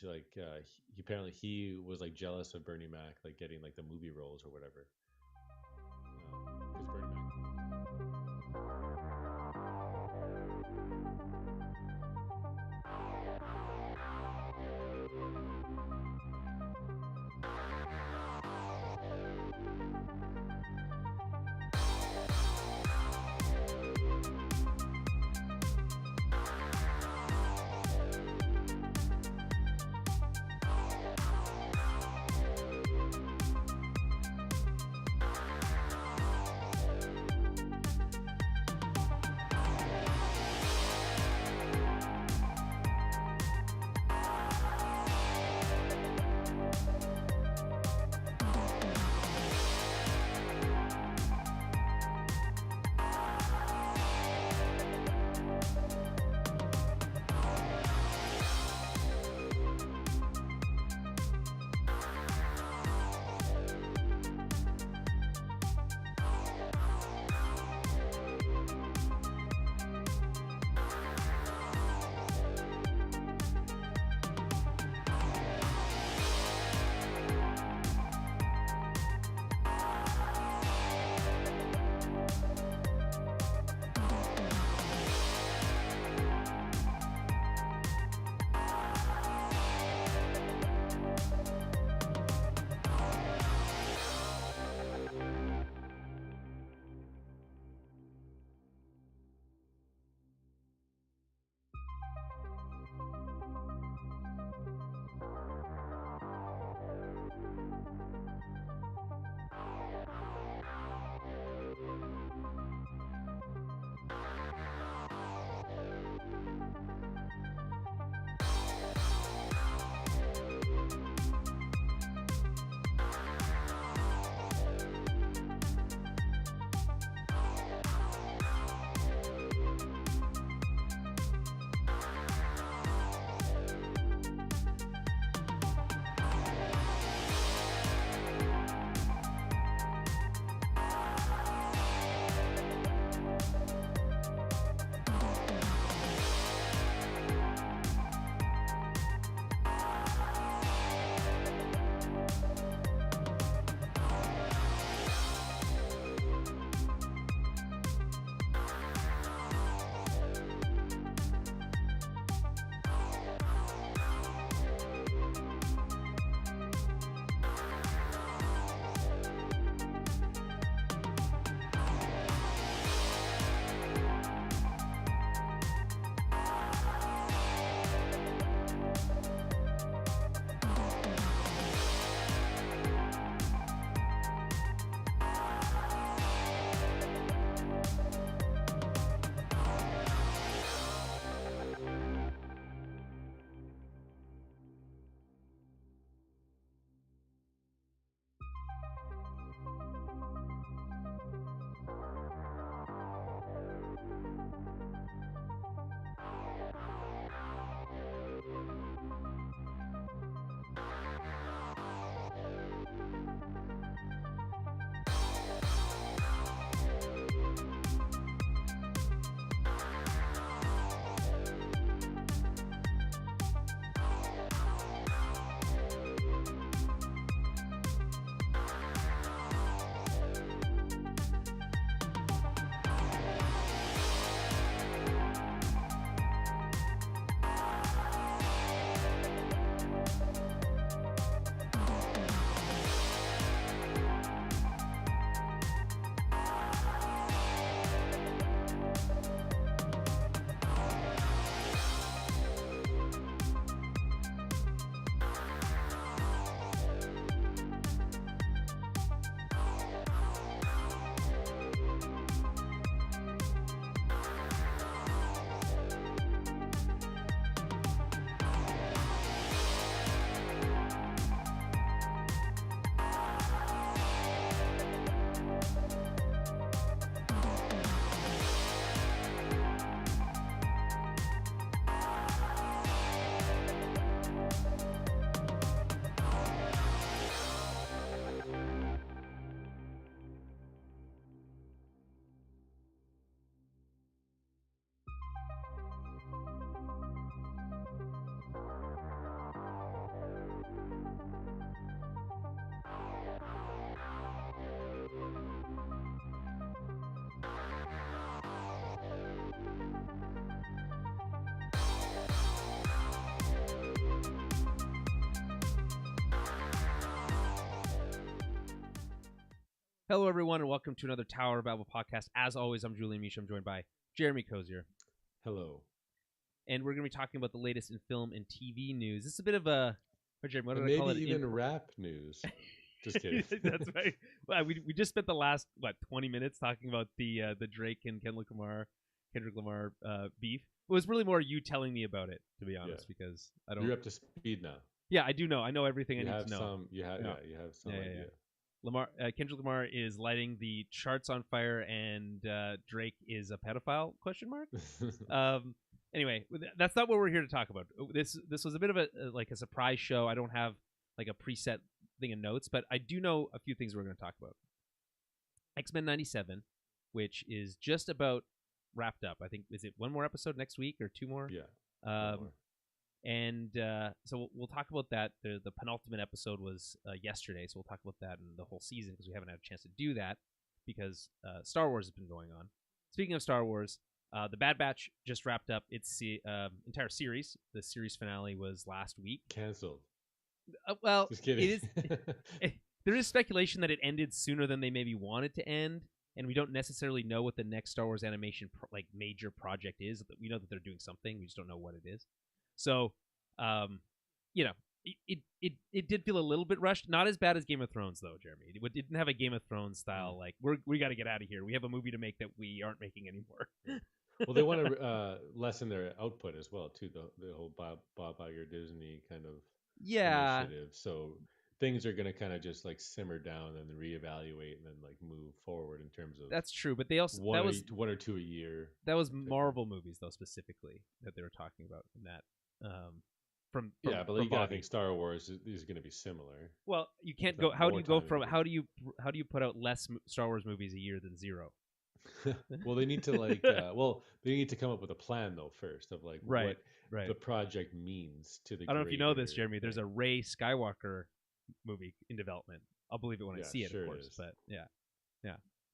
because apparently he was like jealous of Bernie Mac like getting like the movie roles or whatever. Because Bernie Mac. Hello, everyone, and welcome to another Tower of Babble podcast. As always, I'm Julian Misha. I'm joined by Jeremy Cozier. Hello. And we're going to be talking about the latest in film and TV news. This is a bit of a... Jeremy, what did Maybe I call it? even rap news. Just kidding. That's right. Well, we just spent the last, 20 minutes talking about the Drake and Kendrick Lamar beef. It was really more you telling me about it, to be honest, because I don't... You're up to speed now. Yeah, I do know. I know everything I need to know. You have some idea. Kendrick Lamar is lighting the charts on fire, and Drake is a pedophile? ? Anyway, that's not what we're here to talk about. This was a bit of a surprise show. I don't have like a preset thing of notes, but I do know a few things we're going to talk about. X-Men 97, which is just about wrapped up. I think, is it one more episode next week or two more? Yeah. And so we'll talk about that. The penultimate episode was yesterday, so we'll talk about that and the whole season because we haven't had a chance to do that because Star Wars has been going on. Speaking of Star Wars, the Bad Batch just wrapped up its entire series. The series finale was last week. Canceled. Well, just kidding. There is speculation that it ended sooner than they maybe wanted to end, and we don't necessarily know what the next Star Wars animation major project is. We know that they're doing something. We just don't know what it is. So, it did feel a little bit rushed. Not as bad as Game of Thrones, though, Jeremy. It didn't have a Game of Thrones style, we got to get out of here. We have a movie to make that we aren't making anymore. Well, they want to lessen their output as well, too, the whole Bob Iger Disney kind of initiative. So things are going to kind of just simmer down and reevaluate and then move forward in terms of... That's true, but they also... one or two a year. That was Marvel movies, though, specifically, that they were talking about in that... But you gotta think Star Wars is going to be similar. Well, you can't go. How do you put out less Star Wars movies a year than zero? Well, they need to they need to come up with a plan though first of what the project means to the. I don't know if you know this, Jeremy. There's a Rey Skywalker movie in development. I'll believe it when I see it, of course. But yeah.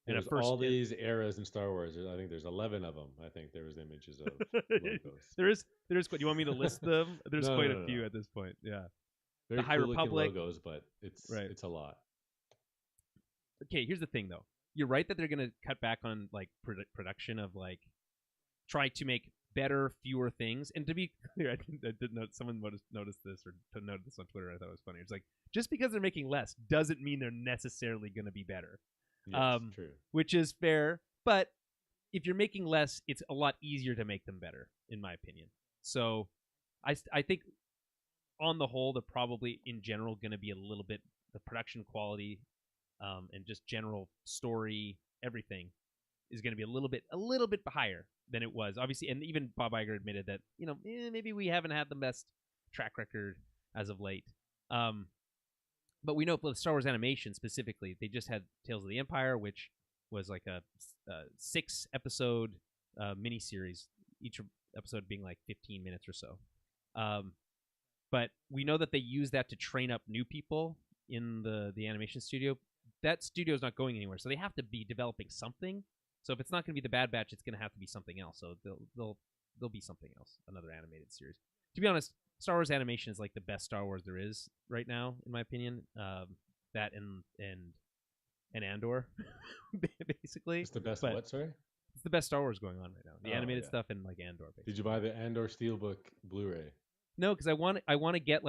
There's all these eras in Star Wars. I think there's 11 of them. I think there was images of logos. There is. Do you want me to list them? There's quite a few at this point. Yeah. Very the High cool Republic logos, but it's a lot. Okay, here's the thing though. You're right that they're going to cut back on production of try to make better, fewer things. And to be clear, I did note someone noticed this or noted this on Twitter. I thought it was funny. It's just because they're making less doesn't mean they're necessarily going to be better. Yes, true. Which is fair, but if you're making less, it's a lot easier to make them better, in my opinion. So, I think on the whole, they're probably in general going to be a little bit the production quality, and just general story, everything is going to be a little bit higher than it was. Obviously, and even Bob Iger admitted that maybe we haven't had the best track record as of late. But we know for Star Wars animation specifically, they just had Tales of the Empire, which was like a 6-episode miniseries, each episode being 15 minutes or so. But we know that they use that to train up new people in the animation studio. That studio is not going anywhere, so they have to be developing something. So if it's not going to be the Bad Batch, it's going to have to be something else. So they'll be something else, another animated series. To be honest, Star Wars animation is the best Star Wars there is right now, in my opinion. That and Andor, basically. It's the best what, sorry? It's the best Star Wars going on right now. The animated stuff and Andor, basically. Did you buy the Andor Steelbook Blu-ray? No, because I want to get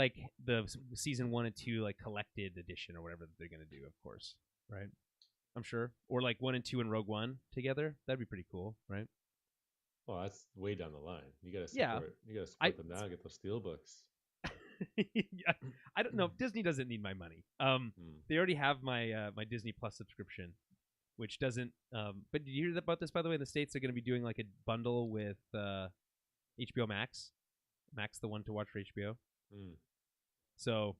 the season 1 and 2 collected edition or whatever that they're gonna do, of course, right? I'm sure, or 1 and 2 and Rogue One together. That'd be pretty cool, right? Well, that's way down the line. You gotta support. You gotta support them now. Get those steelbooks. Yeah, I don't know. Disney doesn't need my money. They already have my my Disney Plus subscription, which doesn't. But did you hear about this, by the way? In the States, they're going to be doing a bundle with HBO Max. Max, the one to watch for HBO. So,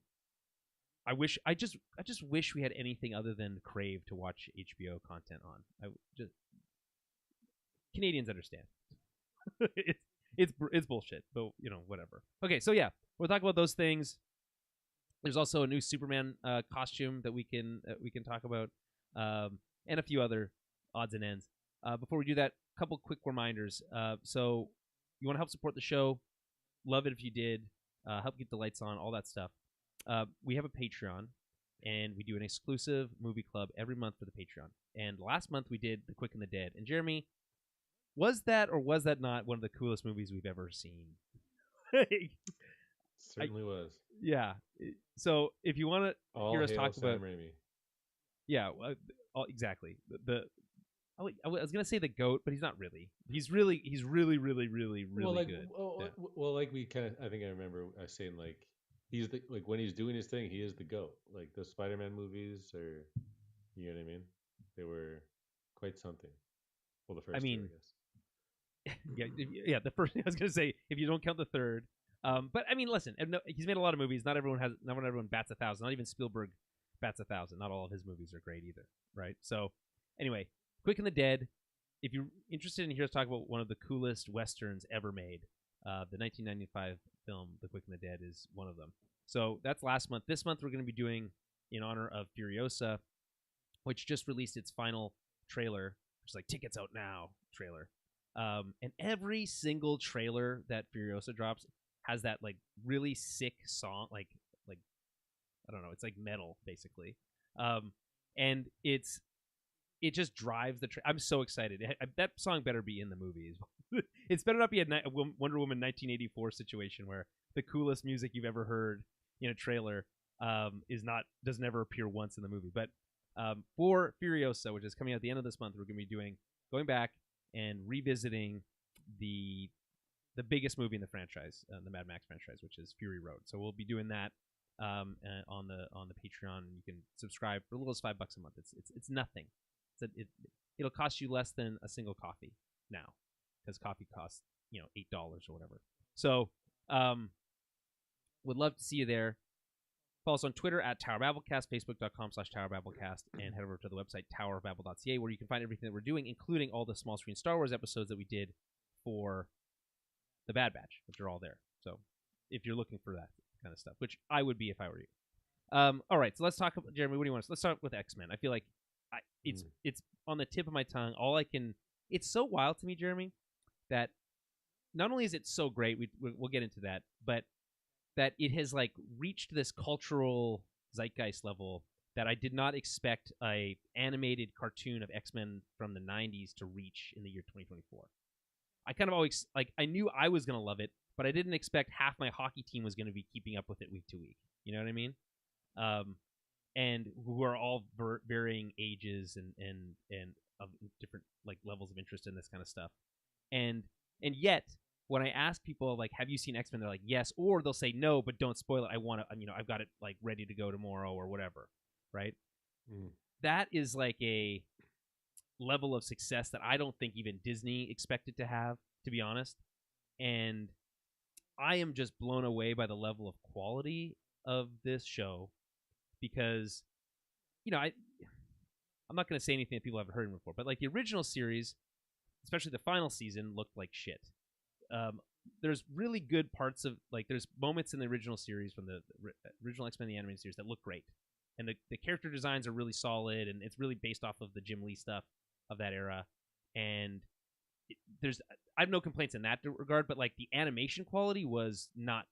I just wish we had anything other than Crave to watch HBO content on. Canadians understand. It's bullshit, but whatever. Okay, so yeah, we'll talk about those things. There's also a new Superman costume that we can talk about, and a few other odds and ends. Before we do that, a couple quick reminders. So you want to help support the show? Love it if you did. Help keep the lights on, all that stuff. We have a Patreon. and we do an exclusive movie club every month for the Patreon. And last month we did The Quick and the Dead. And Jeremy, was that or was that not one of the coolest movies we've ever seen? Certainly was. Yeah. So if you want to hear us talk Sam about, Raimi. Yeah, exactly. I was gonna say the goat, but he's not really. He's really good. Well, like we kind of, I think I remember us saying like he's the like when he's doing his thing, he is the goat. Like the Spider-Man movies, or you know what I mean? They were quite something. Well, the first two, I guess. yeah. The first I was gonna say, if you don't count the third, but I mean, listen, he's made a lot of movies. Not everyone bats 1,000. Not even Spielberg bats 1,000. Not all of his movies are great either, right? So, anyway, Quick and the Dead. If you're interested in hearing us talk about one of the coolest westerns ever made, the 1995 film The Quick and the Dead is one of them. So that's last month. This month we're going to be doing in honor of Furiosa, which just released its final trailer, which is like tickets out now trailer. And every single trailer that Furiosa drops has that like really sick song, like I don't know, it's like metal basically, and it just drives the. I'm so excited. That song better be in the movie. It's better not be a Wonder Woman 1984 situation where the coolest music you've ever heard in a trailer doesn't ever appear once in the movie. But for Furiosa, which is coming out at the end of this month, we're going to be going back and revisiting the biggest movie in the franchise, the Mad Max franchise, which is Fury Road. So we'll be doing that on the Patreon. You can subscribe for as little as $5 a month. It's nothing. It'll cost you less than a single coffee now, because coffee costs $8 or whatever. So would love to see you there. Follow us on Twitter at Tower Babblecast, Facebook.com/Tower Babblecast, and head over to the website towerbabble.ca, where you can find everything that we're doing, including all the small screen Star Wars episodes that we did for the Bad Batch, which are all there. So if you're looking for that kind of stuff, which I would be if I were you. All right, so let's talk about, Jeremy, what do you want? Let's start with X-Men. I feel like it's on the tip of my tongue. It's so wild to me, Jeremy, that not only is it so great, we'll get into that, but that it has like reached this cultural zeitgeist level that I did not expect a animated cartoon of X-Men from the 90s to reach in the year 2024. I kind of always, I knew I was going to love it, but I didn't expect half my hockey team was going to be keeping up with it week to week. You know what I mean? And who are all varying ages and of different like levels of interest in this kind of stuff. And yet, when I ask people like, "Have you seen X-Men?" they're like, "Yes," or they'll say, "No, but don't spoil it. I want to, I've got it like ready to go tomorrow or whatever." Right? That is like a level of success that I don't think even Disney expected to have, to be honest. And I am just blown away by the level of quality of this show, because I'm not going to say anything that people haven't heard before, but like the original series, especially the final season, looked like shit. There's really good parts of, like, there's moments in the original series from the original X-Men the animated series that look great, and the character designs are really solid, and it's really based off of the Jim Lee stuff of that era, and I have no complaints in that regard, but like the animation quality was not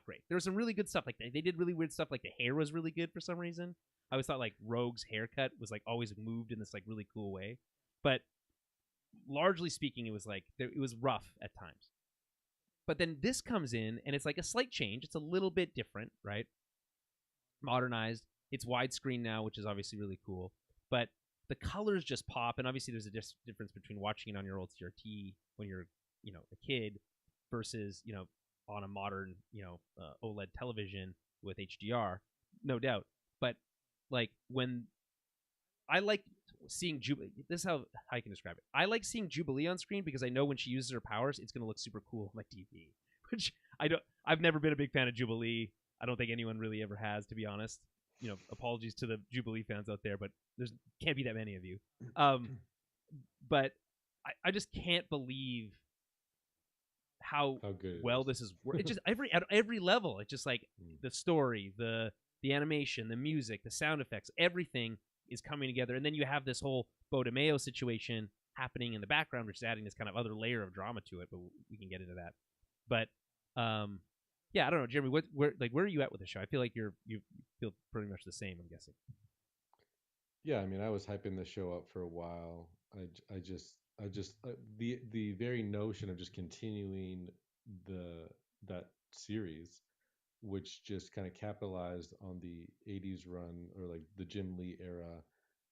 great. There was some really good stuff, like they did really weird stuff, like the hair was really good for some reason. I always thought like Rogue's haircut was like always moved in this like really cool way, but largely speaking, it was rough at times. But then this comes in, and it's like a slight change. It's a little bit different, right? Modernized. It's widescreen now, which is obviously really cool. But the colors just pop, and obviously there's a difference between watching it on your old CRT when you're, a kid, versus, on a modern, OLED television with HDR, no doubt. But like when I like seeing Jubilee, this is how I can describe it. I like seeing Jubilee on screen because I know when she uses her powers, it's going to look super cool on my TV. Which I've never been a big fan of Jubilee. I don't think anyone really ever has, to be honest. Apologies to the Jubilee fans out there, but there's can't be that many of you. But I just can't believe how good well this is. It's just at every level. It's just like the story, the animation, the music, the sound effects, everything is coming together. And then you have this whole Bo DeMeo situation happening in the background, which is adding this kind of other layer of drama to it, but we can get into that. But yeah, I don't know, Jeremy. Where are you at with the show? I feel like you feel pretty much the same. I'm guessing. Yeah, I mean, I was hyping the show up for a while. I just the very notion of just continuing the that series, which just kind of capitalized on the '80s run or like the Jim Lee era,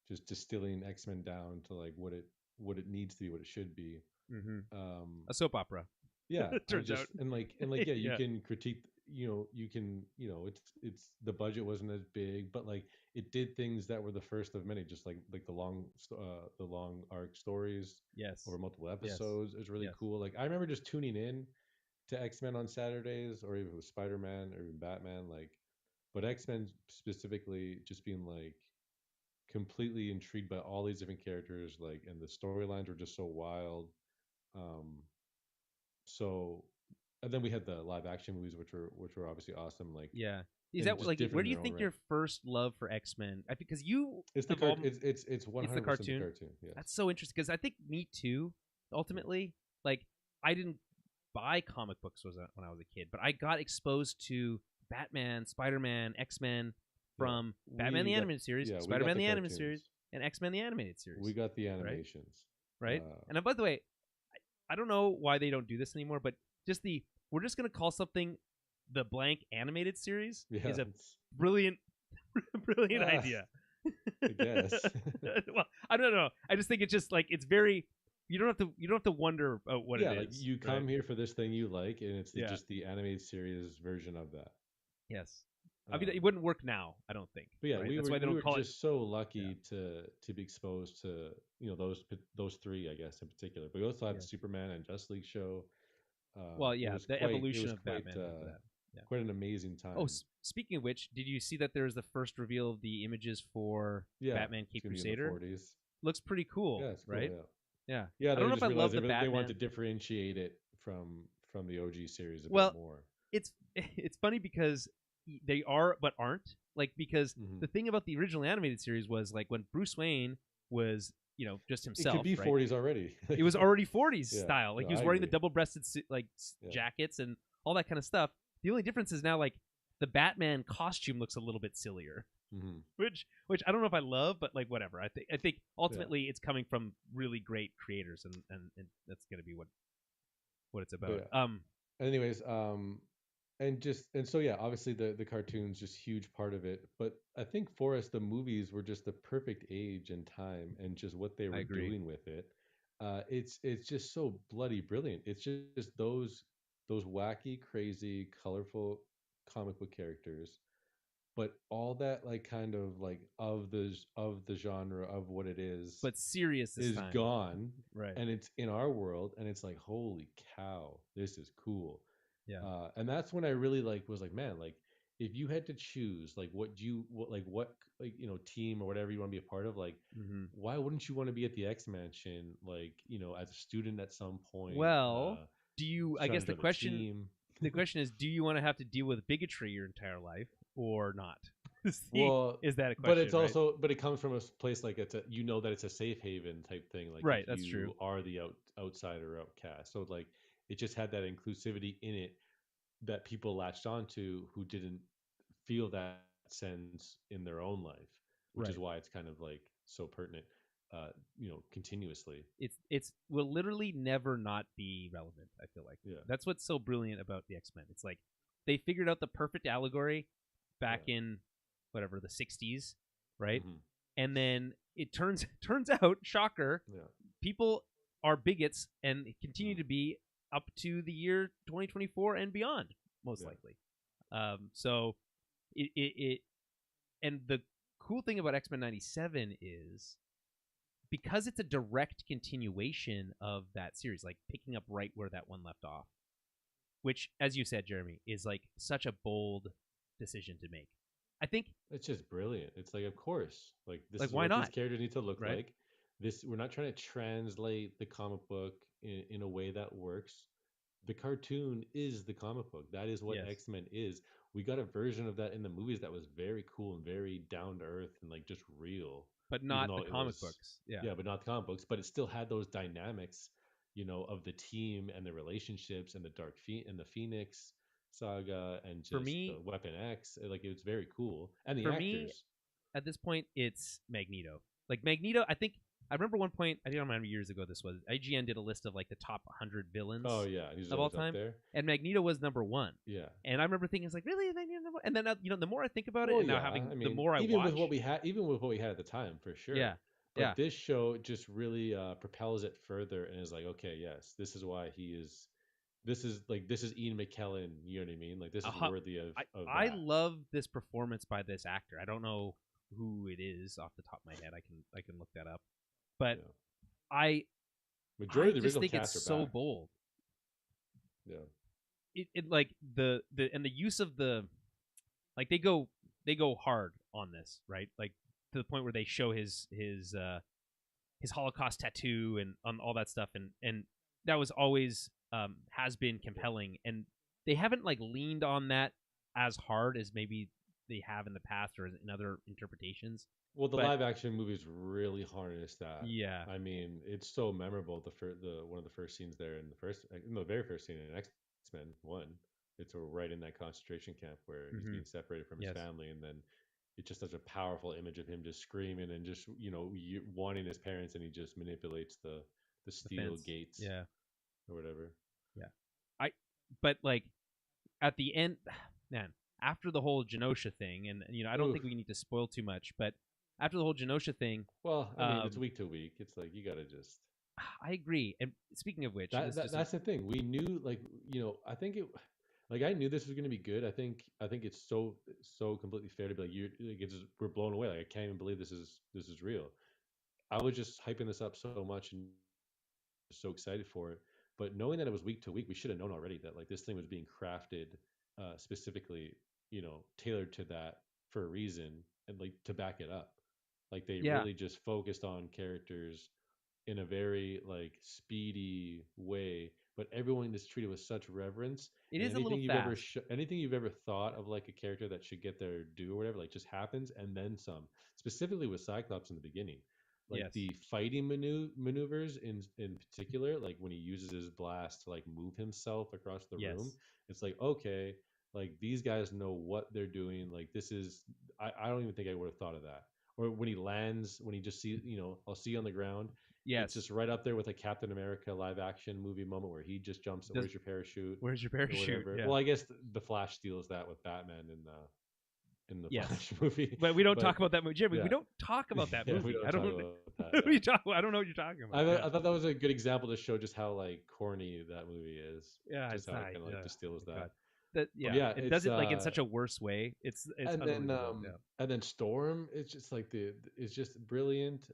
just distilling X Men down to like what it needs to be, what it should be. Mm-hmm. Um, A soap opera. yeah, and Turns out. just and like yeah, you Yeah. can critique, you can, it's the budget wasn't as big, but like it did things that were the first of many, just like the long arc stories Yes. over multiple Yes. episodes. It was really Yes. cool. Like I remember just tuning in to X-Men on Saturdays, or even with Spider-Man or even Batman, like, but X-Men specifically just being like completely intrigued by all these different characters, like, and the storylines were just so wild. um so, and then we had the live action movies, which were obviously awesome, like, Yeah. Is and that just like different where in do you their own think right. your first love for X Men? Because you It's the of cart. all, It's it's the 100% the cartoon. cartoon. Yes. That's so interesting because I think me too. Yeah. Ultimately, like I didn't buy comic books when I was a kid, but I got exposed to Batman, Spider Man, X Men Yeah. from Batman the Animated Series, Yeah, we Spider got Man the the Animated Series, cartoons. and X Men the Animated We Series. got the Right, animations. right. Uh, And by the way, I don't know why they don't do this anymore, but just the we're just gonna call something the blank animated series yeah. is a It's, brilliant brilliant ah, idea. I guess. Well, I don't know. I just think it's just like it's very. You don't have to wonder about what it Yeah, like is, you right? come here for this thing you like, and it's Yeah. just the animated series version of that. Yes. I mean, it Um, wouldn't work now. I don't think. but yeah, Right. That's why they we don't were call it. just so Yeah. lucky to be exposed to, those three, I guess, in particular. But we also had the Yes. Superman and Justice League show. Well, yeah. The It evolution was of Batman after that. Yeah. quite an amazing Oh, time. speaking of which, did you see that there was the first reveal of the images for Yeah, Batman it's Cape gonna be in the Crusader? 40s. Looks pretty cool, Yeah, it's cool. right? Yeah, Yeah. yeah. I don't They know if just I realized love the they want to Batman. differentiate it from the OG series a bit Well, more. it's it's funny because they are but aren't, like, because Hmm. the thing about the original animated series was like when Bruce Wayne was just It could himself, be right? 40s already. It was already 40s Yeah, style, like no, he was I wearing the agree. double-breasted Yeah. jackets and all that kind of stuff. The only difference is now like the Batman costume looks a little bit sillier, Hmm. which I don't know if I love, but like whatever. I think Yeah. ultimately it's coming from really great creators, and that's gonna be what it's But about. yeah. Anyways, and so yeah, obviously the cartoons just huge part of it. But I think for us the movies were just the perfect age and time, and just what they I were agree. doing with it. It's just so bloody brilliant. It's just those wacky, crazy, colorful comic book characters, but all that like kind of like of the genre of what it But serious this is time. gone, Right. and it's in our world, and it's like, holy cow, this is cool. Yeah. And that's when I really like was like, man, like if you had to choose like what like team or whatever you want to be a part of, like Mm-hmm. why wouldn't you want to be at the X Mansion, like, as a student at some point, Well, do you? I trying guess to join a team. the question is, do you want to have to deal with bigotry your entire life or not? Well, Is that a but question, it's right? also, but it comes from a place like it's a, that it's a safe haven type thing. Like Right. if That's true. you are the outsider outcast, so like it just had that inclusivity in it that people latched onto who didn't feel that sense in their own life, which is Right. why it's kind of like so pertinent, continuously. It's will literally never not be relevant. I feel like Yeah, that's what's so brilliant about the X Men. It's like they figured out the perfect allegory back yeah, in whatever the '60s, right? hmm, And then it turns out, shocker, yeah, people are bigots and continue hmm, to be up to the year 2024 and beyond, most yeah, likely. So it and the cool thing about X Men '97 is because it's a direct continuation of that series, like picking up right where that one left off, which, as you said, Jeremy, is like such a bold decision to make. I think, it's just brilliant. It's like, of course, like this like, is why what these not? characters need to look Right? like. This, we're not trying to translate the comic book in a way that works. The cartoon is the comic book. That is what Yes, X-Men is. We got a version of that in the movies that was very cool and very down to earth and like just real, but even not the though it comic was, books. Yeah, yeah, but not the comic books, but it still had those dynamics, of the team and the relationships and the Dark and the Phoenix. saga and For just the me, Weapon X. Like it's very cool, and the for me, actors. at this point, it's Magneto. Like Magneto, I remember one point. I don't know how many years ago this was. IGN did a list of like the top 100 Oh villains yeah, he's of all always up time, there. and Magneto was number one. Yeah. And I remember thinking, it's like, really, is Magneto number one? And then the more I think about it, Well, and now yeah. having I the mean, more I watch, even with what we had at the time, for yeah, sure. yeah, But this show just really propels it further, and is like, okay, yes, this is why he is. This is Ian McKellen. You know what I mean? Like this is worthy of I that. love this performance by this actor. I don't know who it is off the top of my head. I can look that up, but Yeah. I Majority I of the just original think it's cast are so back. bold. Yeah. It like the and the use of the like they go hard on this, right? Like to the point where they show his Holocaust tattoo and on all that stuff, and that was always has been compelling, and they haven't like leaned on that as hard as maybe they have in the past or in other interpretations. Well, the But live action movies really harness that. yeah, I mean, it's so memorable. The one of the first scenes there in the very first scene in X Men One, it's right in that concentration camp where he's mm-hmm. being separated from his Yes, family, and then it's just such a powerful image of him just screaming and just wanting his parents, and he just manipulates the the steel fence. gates Yeah, or whatever. yeah. I but like at the end, man, after the whole Genosha thing, and I don't Oof. think we need to spoil too much, but after the whole Genosha thing, Well, I mean, it's um, week to week. It's like you gotta just I agree. And speaking of which, this is just that's the thing. We knew, like, I think it, like, I knew this was gonna be good. I think it's so completely fair to be like, we're blown away. Like, I can't even believe this is real. I was just hyping this up so much and just so excited for it. But knowing that it was week to week, we should have known already that like this thing was being crafted specifically, tailored to that for a reason, and like to back it up. Like they yeah, really just focused on characters in a very like speedy way, but everyone is treated with such reverence. it And is a little fast. anything you've ever thought of like a character that should get their due or whatever, like just happens and then some. Specifically with Cyclops in the beginning, like Yes, the fighting maneuvers in particular, like when he uses his blast to like move himself across the room, yes, it's like, okay, like these guys know what they're doing. Like this is, I don't even think I would have thought of that. Or when he lands, when he just sees, I'll see you on the ground. It's yes. just right up there with a Captain America live action movie moment where he just jumps. Does Where's your parachute? Where's your Or parachute? whatever. Yeah, Well, I guess the Flash steals that with Batman in the yes. Flash movie, But we don't but talk about that movie, Jeremy. We yeah, don't talk about that yeah, we movie. don't I don't talk know. about that. What are Yeah, you talk? I don't know what you're talking about. Yeah, I thought that was a good example to show just how like corny that movie is. yeah. Just It's how not. it kind of like Oh distills my that. god. That But yeah, yeah, and does it's it like in such a worse way. It's and then unbelievable. um Yeah. and then Storm. It's just like it's just brilliant.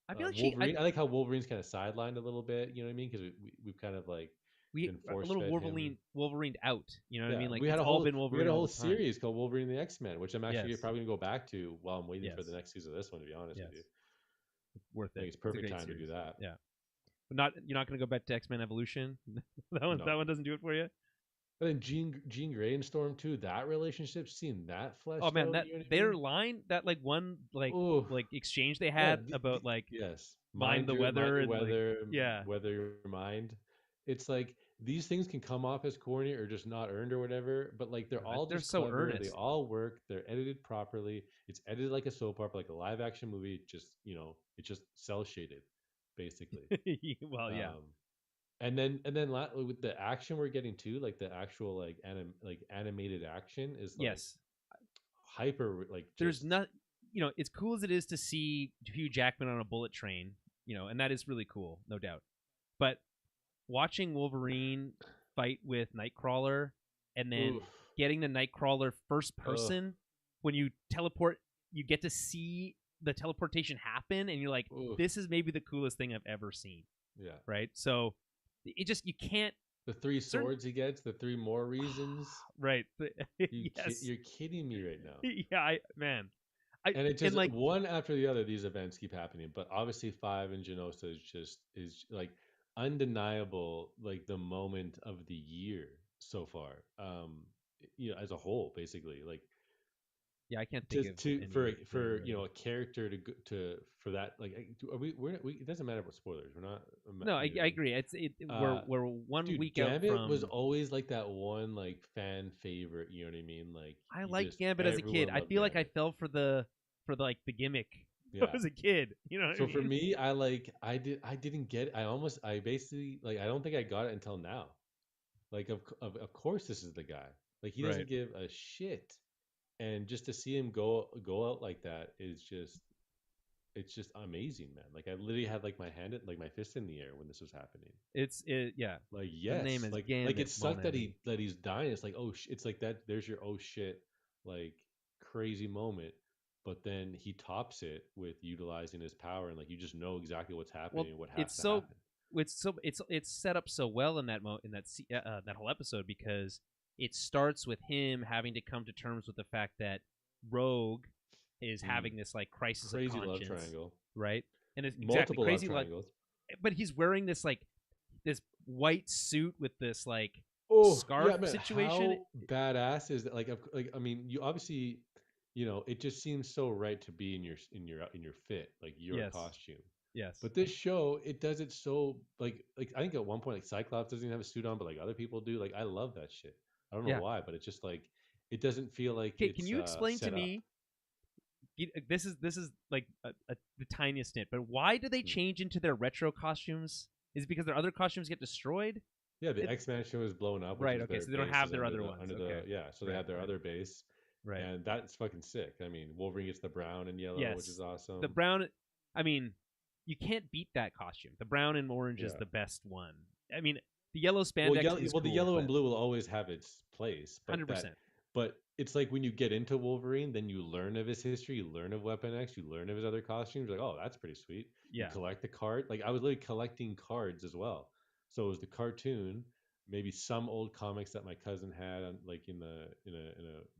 I feel like Wolverine. I like how Wolverine's kind of sidelined a little bit. You know what I mean? Because we've kind of like we been a force little fed him. Wolverined out. You know what I Yeah, mean? Like it's all been we had a Wolverine all whole the time. series called Wolverine and the X Men, which I'm actually Yes, probably gonna go back to while I'm waiting for the yes, next season of this one. To be honest with yes. you, Worth I it. think it's It's a perfect great time to do series. that. Yeah, but you're not going to go back to X Men Evolution. That No, one doesn't do it for you. and then Jean Grey and Storm too. That relationship, seeing that Oh fleshed man, out. that You know what I their mean? line, that like one Oh, like exchange they yeah. had about like Yes, mind the weather mind your and like weather, yeah, weather your mind. It's like these things can come off as corny or just not earned or whatever, but like they're all they're just so clever. They earnest. all work. They're edited properly. It's edited like a soap opera, like a live action movie. Just it's just cell shaded, basically. Well, yeah, Um, with the action we're getting too, like the actual like animated action is like yes. hyper like There's just not, as cool as it is to see Hugh Jackman on a bullet train, and that is really cool, no doubt. But watching Wolverine fight with Nightcrawler and then oof. getting the Nightcrawler first Ugh, person when you teleport, you get to see the teleportation happen, and you're like, oof. this is maybe the coolest thing I've ever seen, Yeah. right? So it just you can't The three certain swords he gets, the three more reasons. right. Yes, You're kidding me right now. yeah, man, I And it and just like one after the other, these events keep happening. But obviously, five and Genosa is like undeniable, like the moment of the year so far. As a whole, basically, like Yeah, I can't think of just to any really for really. a character to for that like are we it doesn't matter about spoilers. We're not No, I doing agree. uh We're 1 week dude, out Gambit was from. always like that one like fan favorite, you know what I mean? Like I you liked just Gambit as a kid. everyone I loved feel like I Gambit. fell for the like the gimmick Yeah. as a kid. You know what I So for mean? me, I didn't get it. I basically like I don't think I got it until now. Like of course this is the guy. Like he Right. doesn't give a shit. And just to see him go out like that is just it's just amazing, man. Like I literally had like like my fist in the air when this was happening. Yeah. Like The name yes, is like it Gambit, mon sucked ami. that he's dying. It's like it's like that. There's your oh shit, like crazy moment. But then he tops it with utilizing his power, and like you just know exactly what's Well, happening and what it's has to so happen. it's set up so well in that whole episode because it starts with him having to come to terms with the fact that Rogue is Mm. having this like crisis of Crazy love conscience, triangle, right? And it's exactly multiple love crazy like, triangles. but he's wearing this white suit with this like Oh scarf yeah, man! situation. How badass is that? Like I mean, you obviously, it just seems so right to be in your fit, like your Yes, costume. yes, But this show, it does it so like I think at one point like Cyclops doesn't even have a suit on, but like other people do. Like I love that shit. I don't know yeah. why, but it's just like it doesn't feel like Okay, can it's you explain to set up. me? This is like the tiniest nit, but why do they Hmm. change into their retro costumes? Is it because their other costumes get destroyed? Yeah, the It, X Men show is blown up, which right. is Okay. their So they don't base, have is their other ones. under Okay. the yeah. So they Right. have their Right. other base, Right. and that's fucking sick. I mean, Wolverine gets the brown and yellow, which is Yes. The awesome. brown. I mean, you can't beat that costume. The brown and orange is Yeah. the best one. I mean, the yellow spandex is The cool, yellow and but blue will always have its place, 100%. but it's like when you get into Wolverine, then you learn of his history, you learn of Weapon X, you learn of his other costumes. Like, oh, that's pretty sweet. You Yeah. collect the card. Like I was literally collecting cards as well. So it was the cartoon, maybe some old comics that my cousin had, like in a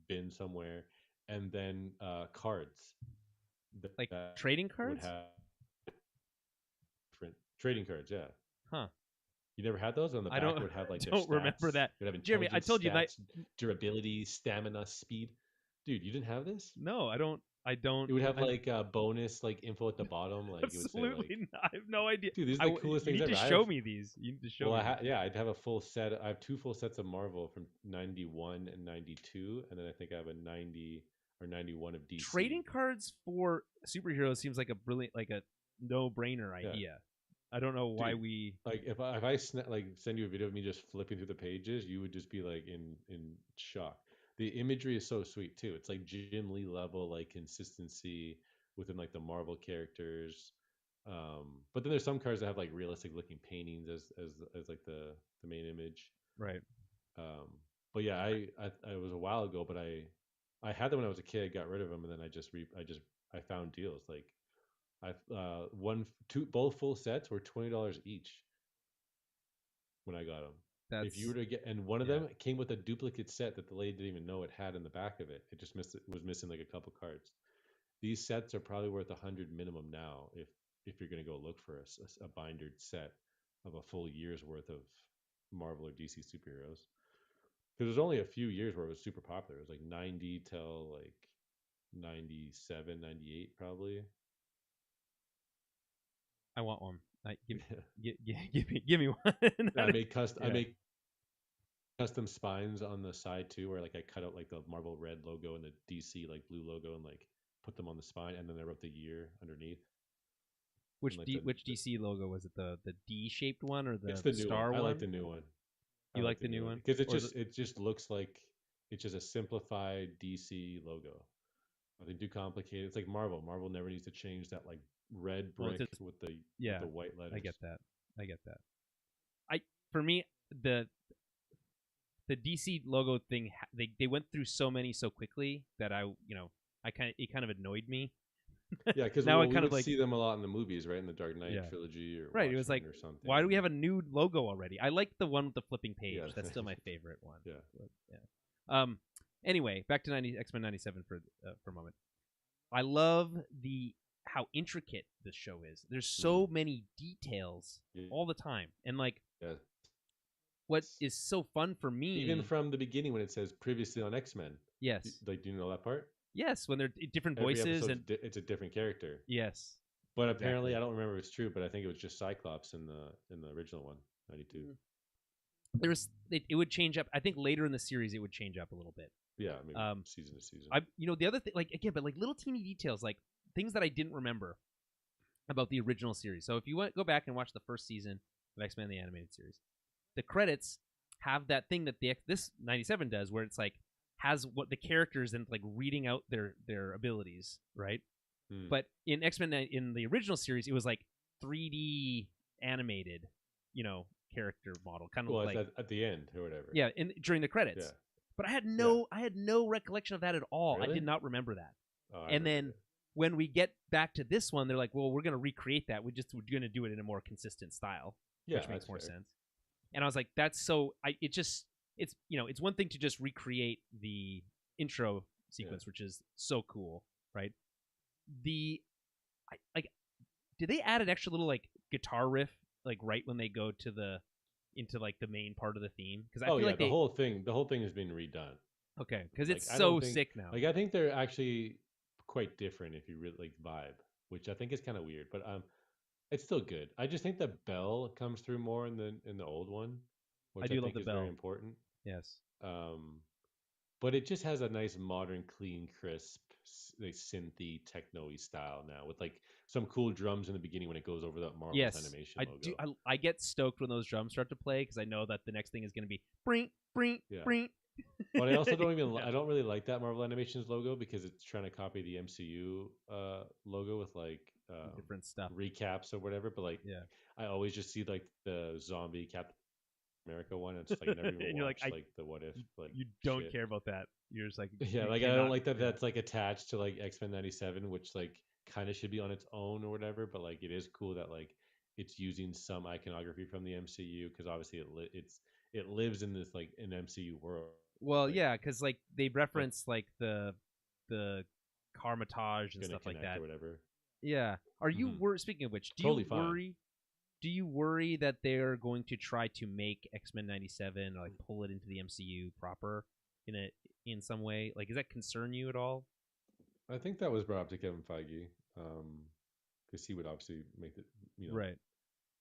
bin somewhere, and then cards Like that trading would cards? have different trading cards. Yeah. Huh. You never had those? On the I back, it don't would have like their don't remember stats. that. It would have Jeremy, I intelligence, told you that. stats, durability, stamina, speed. Dude, you didn't have this? No, I don't. I don't. It would have I like bonus like info at the bottom. Like it would say like, absolutely not. I have no idea. dude, these are the coolest You things need to ever. I show have me these. You need to show well, me these. yeah, I'd have a full set. I have two full sets of Marvel from 91 and 92, and then I think I have a 90 or 91 of DC. Trading cards for superheroes seems like a brilliant, like a no-brainer Yeah, idea. I don't know why dude. we. Like if like send you a video of me just flipping through the pages, you would just be like in shock. The imagery is so sweet too. It's like Jim Lee level like consistency within like the Marvel characters. But then there's some cards that have like realistic looking paintings as like the main image. Right. Um, but yeah, I was a while ago, but I had them when I was a kid, got rid of them, and then I found deals like I one two both full sets were $20 each when I got them. If you were That's to get, and one of yeah. them came with a duplicate set that the lady didn't even know it had in the back of it. It just was missing like a couple cards. These sets are probably worth 100 minimum now if you're going to go look for a bindered set of a full year's worth of Marvel or DC superheroes. Because there's only a few years where it was super popular. It was like 90 till like 97, 98 probably. I want one. Yeah. Give me one. I Yeah. make custom spines on the side too, where like I cut out like the Marvel red logo and the DC like blue logo and like put them on the spine, and then I wrote the year underneath. And like Which DC logo was it? The D-shaped one or it's the the new one. star I like one? the new one. I You like like the the new new one one because or the? it just looks like it's just a simplified DC logo. Nothing too complicated. It's like Marvel. Marvel never needs to change that like red Well, it's brick just with yeah. the white I get letters. that. I get that. I for me the the DC logo thing they went through so many so quickly that I kind of annoyed me. Yeah, because Now well, it we kind of would like see them a lot in the movies, right? In the Dark Knight yeah. trilogy or Right. It was like Watchmen or something. why do we And have a new logo already? I like the one with the flipping page. yeah, That's still my favorite one. yeah, But, yeah. Anyway, back to X-Men 97 for a moment. I love the how intricate this show is. There's mm, so many details all the time. And like yeah. what is so fun for Even me, from the beginning when it says previously on X Men, yes. like, do you know that part? Yes, when they're different Every voices episode, and it's a different character. yes, But apparently, exactly. I don't remember if it's true, but I think it was just Cyclops in the original one, 92. It would change up. I think later in the series it would change up a little bit. Yeah, maybe Um, season to season. the other thing, like again, but like little teeny details, like things that I didn't remember about the original series. So if you go back and watch the first season of X-Men the animated series, the credits have that thing that this 97 does, where it's like has what the characters and like reading out their abilities, right? But in X-Men in the original series, it was like 3D animated, character model, kind of Well, like it's at the end or whatever. yeah, during the credits. Yeah. But I had Yeah. no recollection of that at all. I Really? did not remember that. Oh, I And then remember when we get back to this one, they're like, "Well, we're going to recreate that. We're going to do it in a more consistent style, Yeah, which makes more fair. sense." And I was like, "That's so." It's one thing to just recreate the intro sequence, which is so cool, right? Did they add an extra little like guitar riff like right when they go to into like the main part of the theme? Because I feel like the whole thing has been redone. okay, because Like, it's I so don't think, sick now. Like, I think they're actually quite different if you really like vibe, which I think is kind of weird, but it's still good. I just think the bell comes through more in the old one, I which I do love think the is very bell. important. Yes. Um, but it just has a nice modern, clean, crisp, like synthy, techno-y style now with like some cool drums in the beginning when it goes over that Marvel's Yes, animation I logo. do. I get stoked when those drums start to play because I know that the next thing is going to be bring, bring, Yeah. bring. But I also don't even Yeah. I don't really like that Marvel Animations logo because it's trying to copy the MCU logo with like Different stuff. recaps or whatever. But like Yeah. I always just see like the zombie Captain America one. And it's like I never even And you're like, watched like the what if like you don't shit. care about that. You're just like, Yeah, you like I don't cannot. like that Yeah. that's like attached to like X-Men 97, which like kind of should be on its own or whatever. But like it is cool that like it's using some iconography from the MCU because obviously it lives in this like an MCU world. Well, Like yeah, because like they but reference like the Carmitage and gonna stuff like connect or that. whatever. Yeah. Are you Hmm. Speaking of which, Totally fine. do you worry that they're going to try to make X-Men 97 or like pull it into the MCU proper in some way? Like, does that concern you at all? I think that was brought up to Kevin Feige, because he would obviously make the Right.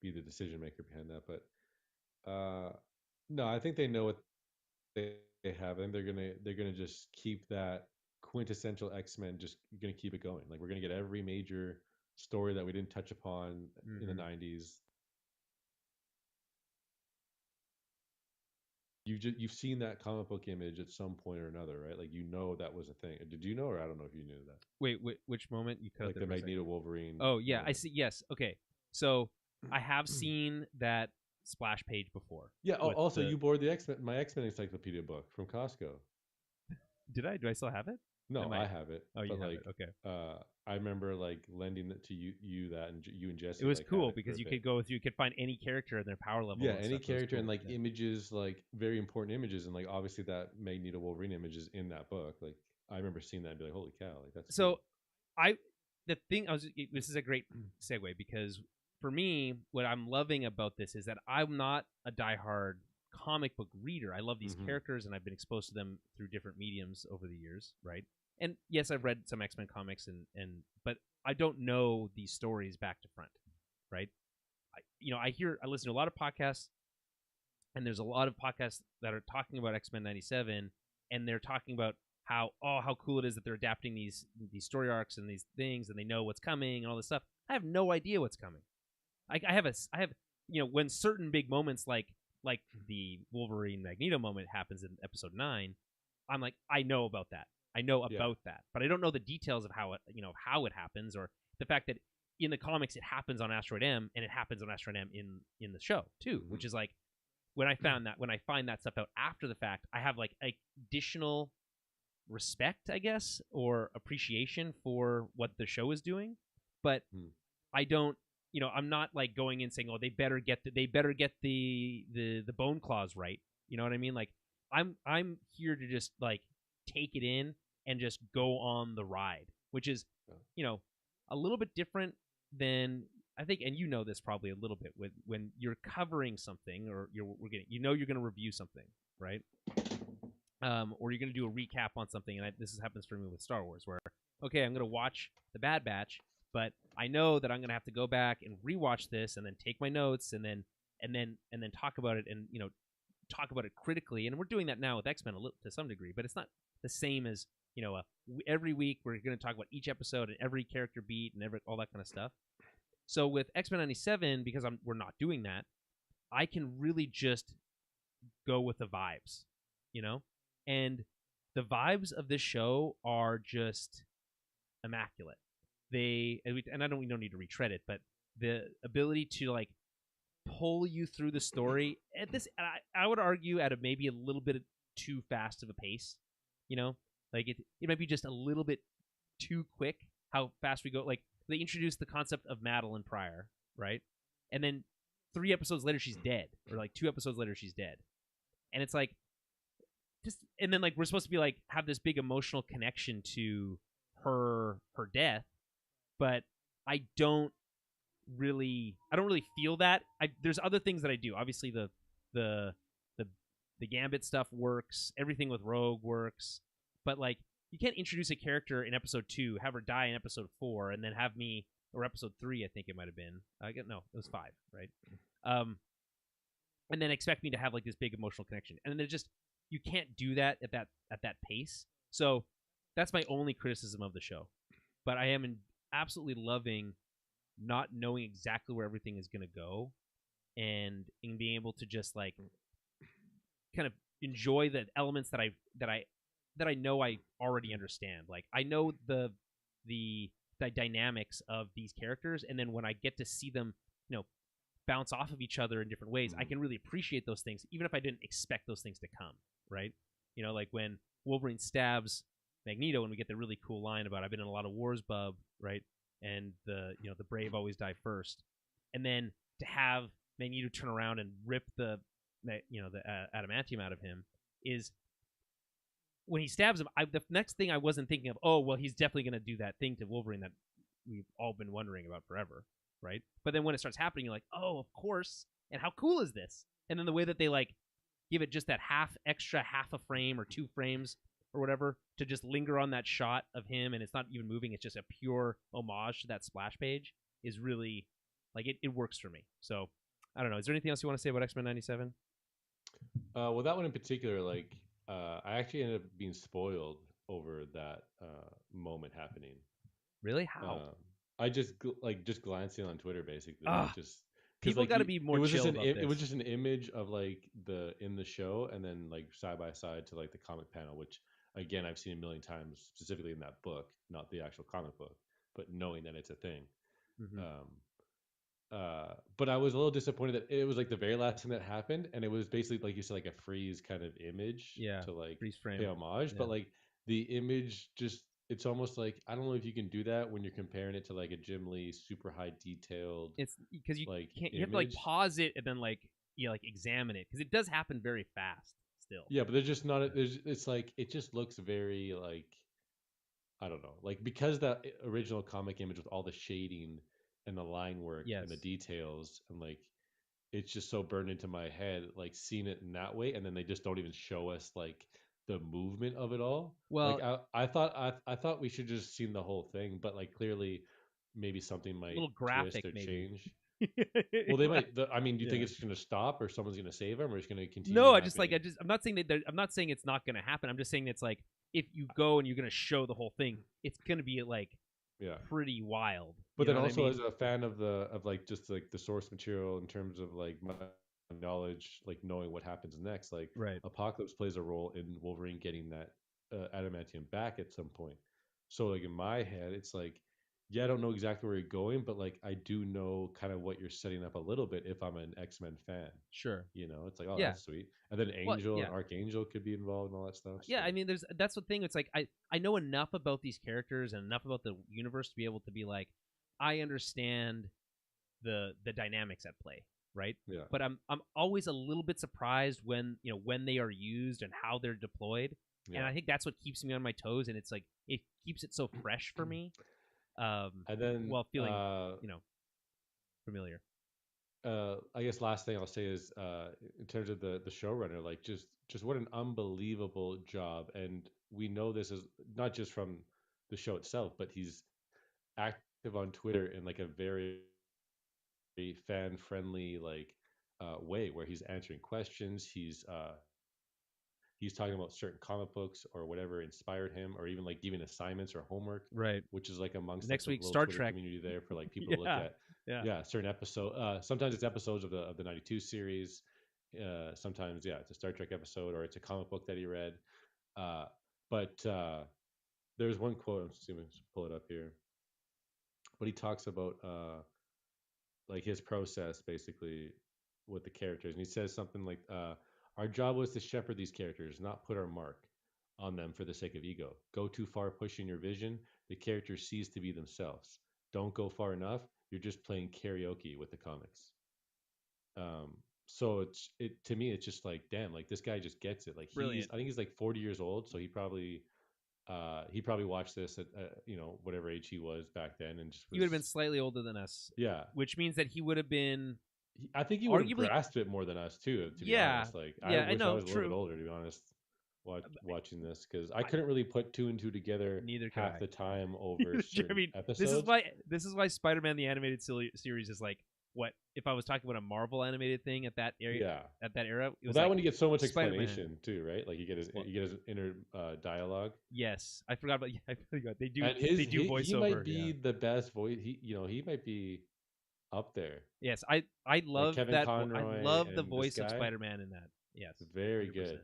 be the decision maker behind that. But no, I think they know what they have, and they're gonna just keep that quintessential X-Men. Just gonna keep it going. Like we're gonna get every major story that we didn't touch upon in the Mm-hmm. '90s. You've seen that comic book image at some point or another, right? Like that was a thing. Did you know, or I don't know if you knew that? Wait, which moment you cut out Like there the for a second? Magneto Wolverine Oh yeah, I moment. see. Yes, okay. So I have seen that splash page before. Yeah. With Also, the you borrowed the my X-Men Encyclopedia book from Costco. did I? Do I still have it? I No, I might. have it, Oh, you but have like, it. Okay. I remember like lending it to you that, and you and It Jesse was like had cool it for because a you bit. could go through, you could find any character and their power level Yeah, and any stuff. It was character cool. and like Yeah. images, like very important images, and like obviously that Magneto Wolverine image is in that book. Like I remember seeing that and be like, holy cow, like that's So cool. I, the thing I was, this is a great segue because for me, what I'm loving about this is that I'm not a diehard comic book reader. I love these Hmm. characters and I've been exposed to them through different mediums over the years, right? And yes, I've read some X-Men comics and but I don't know these stories back to front, right? I listen to a lot of podcasts and there's a lot of podcasts that are talking about X-Men 97 and they're talking about how cool it is that they're adapting these story arcs and these things and they know what's coming and all this stuff. I have no idea what's coming. I have when certain big moments like the Wolverine Magneto moment happens in episode 9, I'm like I know about that. I know Yeah. about that, but I don't know the details of how it happens or the fact that in the comics it happens on Asteroid M and it happens on Asteroid M in the show too, which is like when I find that stuff out after the fact, I have like additional respect, I guess, or appreciation for what the show is doing. But Hmm. I don't, I'm not like going in saying, "Oh, they better get the bone claws right." You know what I mean? Like I'm here to just like take it in and just go on the ride, which is, Yeah. a little bit different than I think, and this probably a little bit with when you're covering something or you're going to review something, right? or you're going to do a recap on something. And this happens for me with Star Wars, where okay, I'm going to watch the Bad Batch, but I know that I'm going to have to go back and rewatch this, and then take my notes, and then talk about it, and talk about it critically. And we're doing that now with X-Men to some degree, but it's not the same as every week we're going to talk about each episode and every character beat and all that kind of stuff. So with X-Men 97, because we're not doing that, I can really just go with the vibes, and the vibes of this show are just immaculate. We don't need to retread it, but the ability to like pull you through the story at this, I would argue, at maybe a little bit too fast of a pace. Like it might be just a little bit too quick how fast we go. Like they introduced the concept of Madeline Pryor, right? And then 3 episodes later she's dead, or like 2 episodes later she's dead, and it's like and then like we're supposed to be like have this big emotional connection to her death, but I don't really feel that. There's other things that I do. Obviously the Gambit stuff works, everything with Rogue works, but like you can't introduce a character in episode 2, have her die in episode 4, and then have me, or episode 3 I think it might have been, no, it was 5, right? And then expect me to have like this big emotional connection, and then you can't do that at that pace. So that's my only criticism of the show. But I am absolutely loving not knowing exactly where everything is going to go, and in being able to just like kind of enjoy the elements that I know I already understand. Like I know the dynamics of these characters, and then when I get to see them, bounce off of each other in different ways, I can really appreciate those things, even if I didn't expect those things to come. Right? Like when Wolverine stabs Magneto, and we get the really cool line about "I've been in a lot of wars, bub," right? And the brave always die first, and then to have Magneto turn around and rip the adamantium out of him is when he stabs him. The next thing I wasn't thinking of, oh well, he's definitely going to do that thing to Wolverine that we've all been wondering about forever, right? But then when it starts happening, you're like, oh, of course. And how cool is this? And then the way that they like give it just that half a frame or 2 frames or whatever to just linger on that shot of him, and it's not even moving, it's just a pure homage to that splash page, is really like it works for me. So I don't know. Is there anything else you want to say about X-Men 97? Well, that one in particular, like I actually ended up being spoiled over that moment happening. Really? How? I just just glancing on Twitter, basically, just because people like got to be more chill about this. It was just an image of like in the show, and then like side by side to like the comic panel, which again I've seen a million times, specifically in that book, not the actual comic book, but knowing that it's a thing. Mm-hmm. But I was a little disappointed that it was like the very last thing that happened, and it was basically like you said, like a freeze kind of image, to like freeze frame, pay homage. But like the image just, it's almost like, I don't know if you can do that when you're comparing it to like a Jim Lee super high detailed. It's because you like can't. You have to like pause it and then like examine it, because it does happen very fast still. Yeah, but there's just not. It's like it just looks very like, I don't know, like because that original comic image with all the shading and the line work and the details, and like it's just so burned into my head, like seeing it in that way, and then they just don't even show us like the movement of it all. Well, like I thought we should just seen the whole thing, but like clearly maybe something might little graphic, twist or maybe. change. Well, they might. I mean, do you think it's going to stop, or someone's going to save him, or it's going to continue? No, happening? I'm not saying that. I'm not saying it's not going to happen. I'm just saying it's like if you go and you're going to show the whole thing, it's going to be like pretty wild. But then also, as a fan of like just like the source material in terms of like my knowledge, like knowing what happens next, like Apocalypse plays a role in Wolverine getting that adamantium back at some point. So like in my head, it's like, yeah, I don't know exactly where you're going, but like I do know kind of what you're setting up a little bit if I'm an X-Men fan. Sure. It's like, oh, that's sweet. And then Angel and Archangel could be involved and all that stuff. Yeah, so. I mean, that's the thing. It's like I know enough about these characters and enough about the universe to be able to be like, I understand the dynamics at play, right? Yeah. But I'm always a little bit surprised when they are used and how they're deployed. Yeah. And I think that's what keeps me on my toes, and it's like it keeps it so fresh for me. And then while feeling familiar. I guess last thing I'll say is in terms of the showrunner, like just what an unbelievable job, and we know this is not just from the show itself, but he's active on Twitter in like a very fan friendly like way where he's answering questions. He's talking about certain comic books or whatever inspired him, or even like giving assignments or homework, Right. which is like amongst like Next the week, little Star Twitter Trek. community there for like people to look Yeah. at. Yeah. Yeah, certain episode. Sometimes it's episodes of the '92 series. Sometimes yeah, it's a Star Trek episode or it's a comic book that he read. Uh, but there's one quote. I'm just gonna pull it up here. But he talks about like his process basically with the characters, and he says something like, "Our job was to shepherd these characters, not put our mark on them for the sake of ego. Go too far pushing your vision, the characters cease to be themselves. Don't go far enough, you're just playing karaoke with the comics." Um, so it to me, it's just like, damn, like this guy just gets it. Like Brilliant. I think he's like 40 years old, so he probably watched this at whatever age he was back then, and just He would have been was slightly older than us, yeah. which means that he would have been I think he would have arguably. grasped it more than us too. To be Yeah. honest, like I Yeah, I wish I know. was a little bit True. older. To be honest, watching this because I I, couldn't really put two and two together neither could half I. the time over certain Jeremy, episodes. this is why Spider-Man the animated series is like what if I was talking about a Marvel animated thing at that area Yeah. at that era. It Well, was that like one you get so much Spider-Man. explanation too, right? Like Well, you get his inner dialogue, yes, I forgot about. Yeah, I forgot. and They do he might voiceover. Yeah. be the best voice. He might be up there. Yes, I Like love Kevin that. I Conroy love the and this voice of guy, Spider-Man in that. Yes, very 100%. good.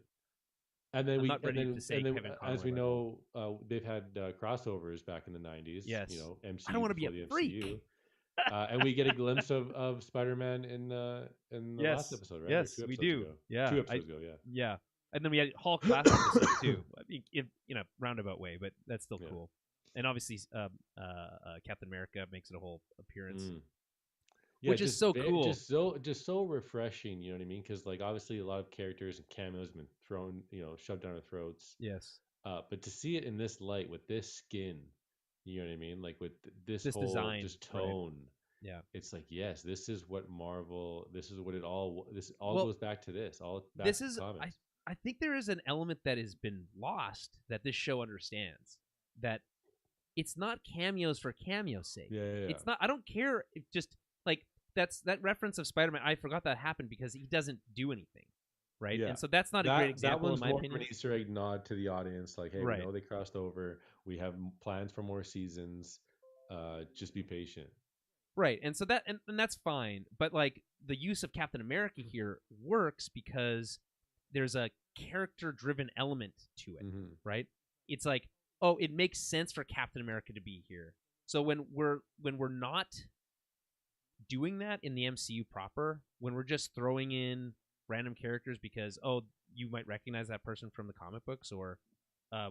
And then I'm not ready to say Kevin as Conroy we level. know, they've had crossovers back in the '90s. You Yes, know, I don't MCU want to be before a the MCU, freak. and we get a glimpse of Spider-Man in the last Yes, episode, right, or yes, two we episodes do. ago. Yeah, 2 episodes ago, yeah, yeah, and then we had Hulk last episode too. I mean, in a roundabout way, but that's still yeah. cool. And obviously, Captain America makes it a whole appearance, Mm. Yeah, which is so cool. just so refreshing. You know what I mean? Because like obviously a lot of characters and cameos have been thrown, shoved down our throats. Yes, But to see it in this light with this skin, you know what I mean? Like with this this whole design, just right? tone, Yeah. it's like yes, this is what Marvel. This is what this all Well, goes back to this, all back this to the is comics. I think there is an element that has been lost that this show understands that it's not cameos for cameo's sake. Yeah, yeah, yeah. It's not. I don't care if just like that reference of Spider-Man. I forgot that happened because he doesn't do anything, right? Yeah. And so that's not a great That example in one's my more of opinion. an Easter egg nod to the audience, like, hey, we Right. know they crossed over. We have plans for more seasons. Just be patient. Right. And so and that's fine. But like the use of Captain America here works because there's a character driven element to it, Mm-hmm. right? It's like, oh, it makes sense for Captain America to be here. So when we're not doing that in the MCU proper, when we're just throwing in random characters because oh, you might recognize that person from the comic books or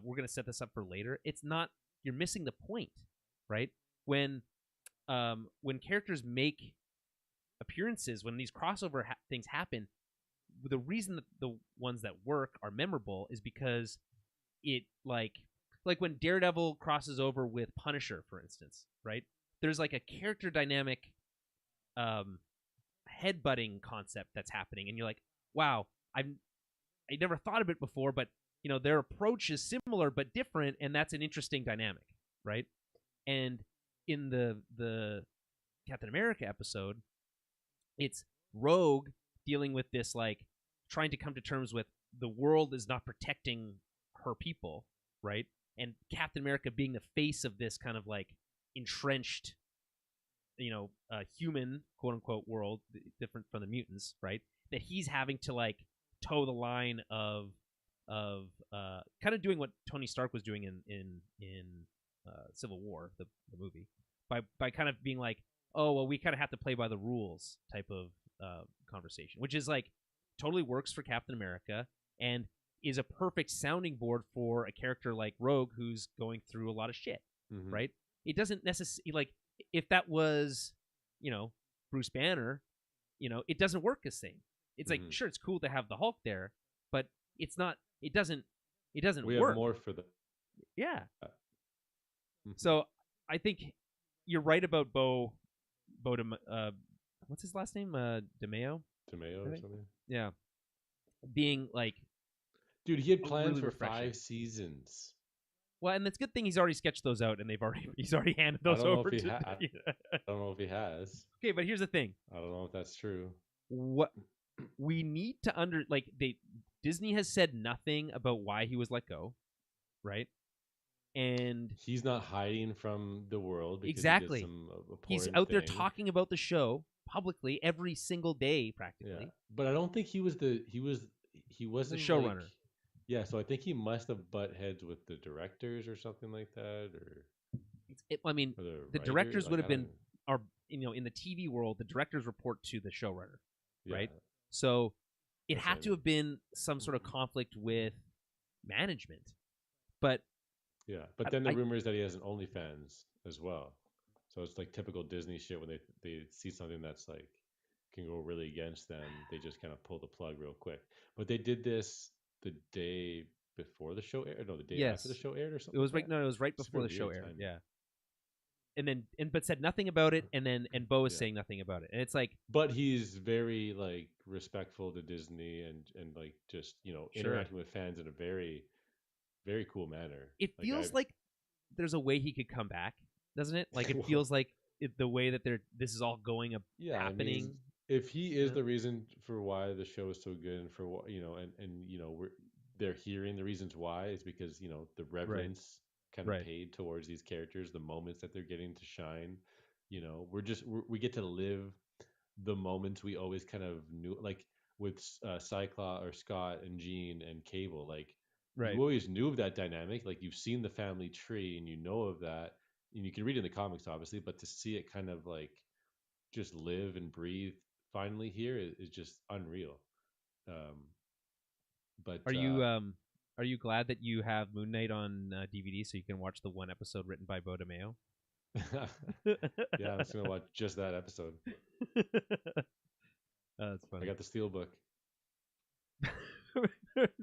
we're going to set this up for later, it's not, you're missing the point, right? When characters make appearances, when these crossover things happen, the reason that the ones that work are memorable is because it like when Daredevil crosses over with Punisher, for instance, right? There's like a character dynamic headbutting concept that's happening, and you're like, wow, I never thought of it before, but their approach is similar but different, and that's an interesting dynamic, right? And in the Captain America episode, it's Rogue dealing with this, like trying to come to terms with the world is not protecting her people, right? And Captain America being the face of this kind of like entrenched, human quote unquote world, different from the mutants, right? That he's having to like toe the line of kind of doing what Tony Stark was doing in Civil War, the movie, by kind of being like, oh well, we kind of have to play by the rules type of conversation, which is like totally works for Captain America and is a perfect sounding board for a character like Rogue who's going through a lot of shit, Mm-hmm. right? It doesn't necessarily like if that was, Bruce Banner, it doesn't work the same. It's like Mm-hmm. sure, it's cool to have the Hulk there, but it's not. It doesn't We work. have more for the. Yeah. Mm-hmm. So I think you're right about Bo what's his last name? DeMeo, Tomato I or think. something. Yeah, being like Dude, he had plans really for refreshing. 5 seasons. Well, and it's a good thing he's already sketched those out, and he's already handed I those don't know if over he to. I don't know if he has. Okay, but here's the thing: I don't know if that's true. what we need to Disney has said nothing about why he was let go, right? And He's not hiding from the world because he did exactly, some he's abhorrent out there thing. talking about the show publicly every single day, Yeah, practically. but I don't think he The wasn't like, showrunner. yeah. So I think he must have butt heads with the directors or something like that, I mean, or the the writer. directors would Like have I don't. been are in the TV world, the directors report to the showrunner, Yeah, right? So it that's what I had to mean. have been some sort of conflict with management. But Yeah, but then the I rumor is that he has an OnlyFans as well. So it's like typical Disney shit when they see something that's like can go really against them, they just kind of pull the plug real quick. But they did this the day before the show aired, no, the day after the yes, show aired or it something like was right. that. No, it was right before Super the show weird aired. timing. Yeah, but said nothing about it, and Bo is Yeah. saying nothing about it, and it's like But he's very like respectful to Disney and like just, sure, interacting with fans in a very very cool manner. it Like feels like there's a way he could come back, doesn't it? Like it well, feels like the way that this is all going yeah, I mean, happening. if he You is know? the reason for why the show is so good and for what, they're hearing the reasons why is because, the Right, reverence kind of right. paid towards these characters, the moments that they're getting to shine, we get to live the moments we always kind of knew, like with Cyclops or Scott and Jean and Cable, like you Right. always knew of that dynamic, like you've seen the family tree and you know of that, and you can read it in the comics, obviously, but to see it kind of like just live and breathe finally here is just unreal. Um, but Are you glad that you have Moon Knight on DVD so you can watch the one episode written by Bo DeMeo? yeah, I'm just gonna watch just that episode. That's I funny. got the steel book.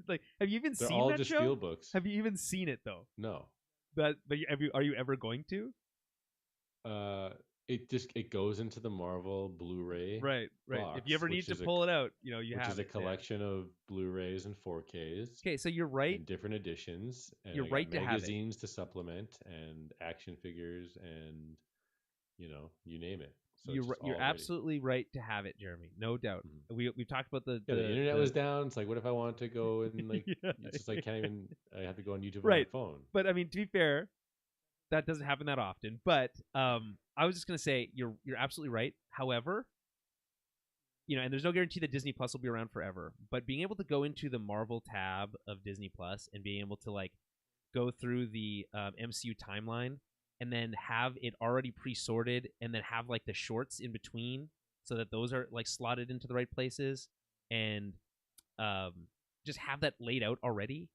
Like, have you even They're seen all that just show? steel books. Have you even seen it though? No, Are you ever going to? uh, it goes into the Marvel Blu-ray Right, right. If you box, ever need to pull it out, you which is have a it there. collection of Blu-rays and 4Ks Okay, so you're right. and different editions, and You're I got right to have it. magazines to supplement and action figures and you name it. So it's just You're all ready. absolutely right to have it, Jeremy. No doubt. Mhm. We've talked about Yeah, the internet the was down. It's like, what if I want to go and like, yeah, it's just like can't even. I have to go on YouTube on my right. phone. But I mean, to be fair, that doesn't happen that often. But I was just gonna say you're absolutely right. However, and there's no guarantee that Disney Plus will be around forever. But being able to go into the Marvel tab of Disney Plus and being able to like go through the MCU timeline and then have it already pre-sorted and then have like the shorts in between so that those are like slotted into the right places and um, just have that laid out already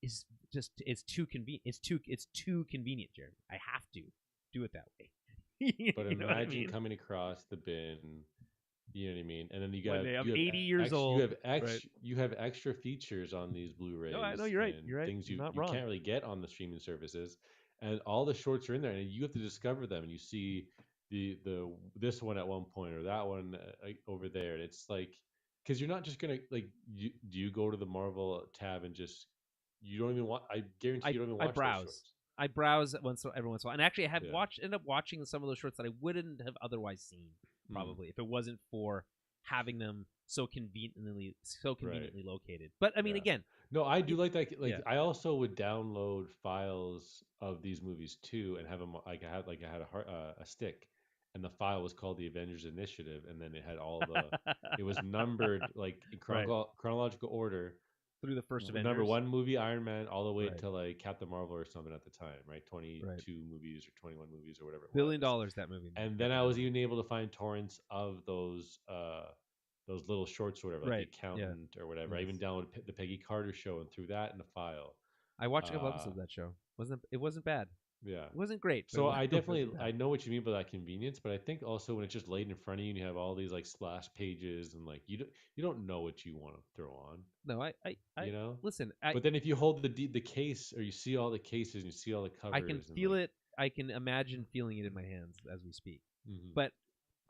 is just it's too convenient. It's too convenient, Jeremy. I have to do it that way. But You know what I imagine mean? coming across the bin. You know what I mean? And then One day I'm 80 years you old, have right? extra features on these No, I know Blu-rays you're right. and You're right. things You're not you wrong. can't really get on the streaming services, and all the shorts are in there, and you have to discover them. And you see the this one at one point or that one over there. And it's like because you're not just gonna like do you go to the Marvel tab and just you don't even want. I guarantee I you don't even I watch those browse. shorts. I browse every once in a while, and actually I have Yeah. ended up watching some of those shorts that I wouldn't have otherwise seen Mm, probably if it wasn't for having them so right. conveniently located. But I mean, Yeah. again, No, I do like that. Like, yeah. I also would download files of these movies too, and have them. I had a stick, and the file was called the Avengers Initiative, and then it had all the. It was numbered like in Right chronological order. through the first Number Avengers. one movie Iron Man, all the way Right, to like Captain Marvel or something at the time, right? right. 22 movies or 21 movies or whatever it $1 billion was. that movie, And then Captain I was Marvel. even able to find torrents of those little shorts or whatever, like The Right. Yeah. Accountant or whatever. I Yes. even downloaded the Peggy Carter show and threw that in the file. I watched a couple Uh, episodes of that show. Wasn't bad. yeah. It wasn't great, but So I it definitely wasn't bad. I know what you mean by that convenience, but I think also when it's just laid in front of you and you have all these like splash pages and like you don't know what you want to throw on, No, I you know. listen. But then if you hold the case or you see all the cases and you see all the I can covers and feel like it. I can imagine feeling it in my hands as we speak. mhm. But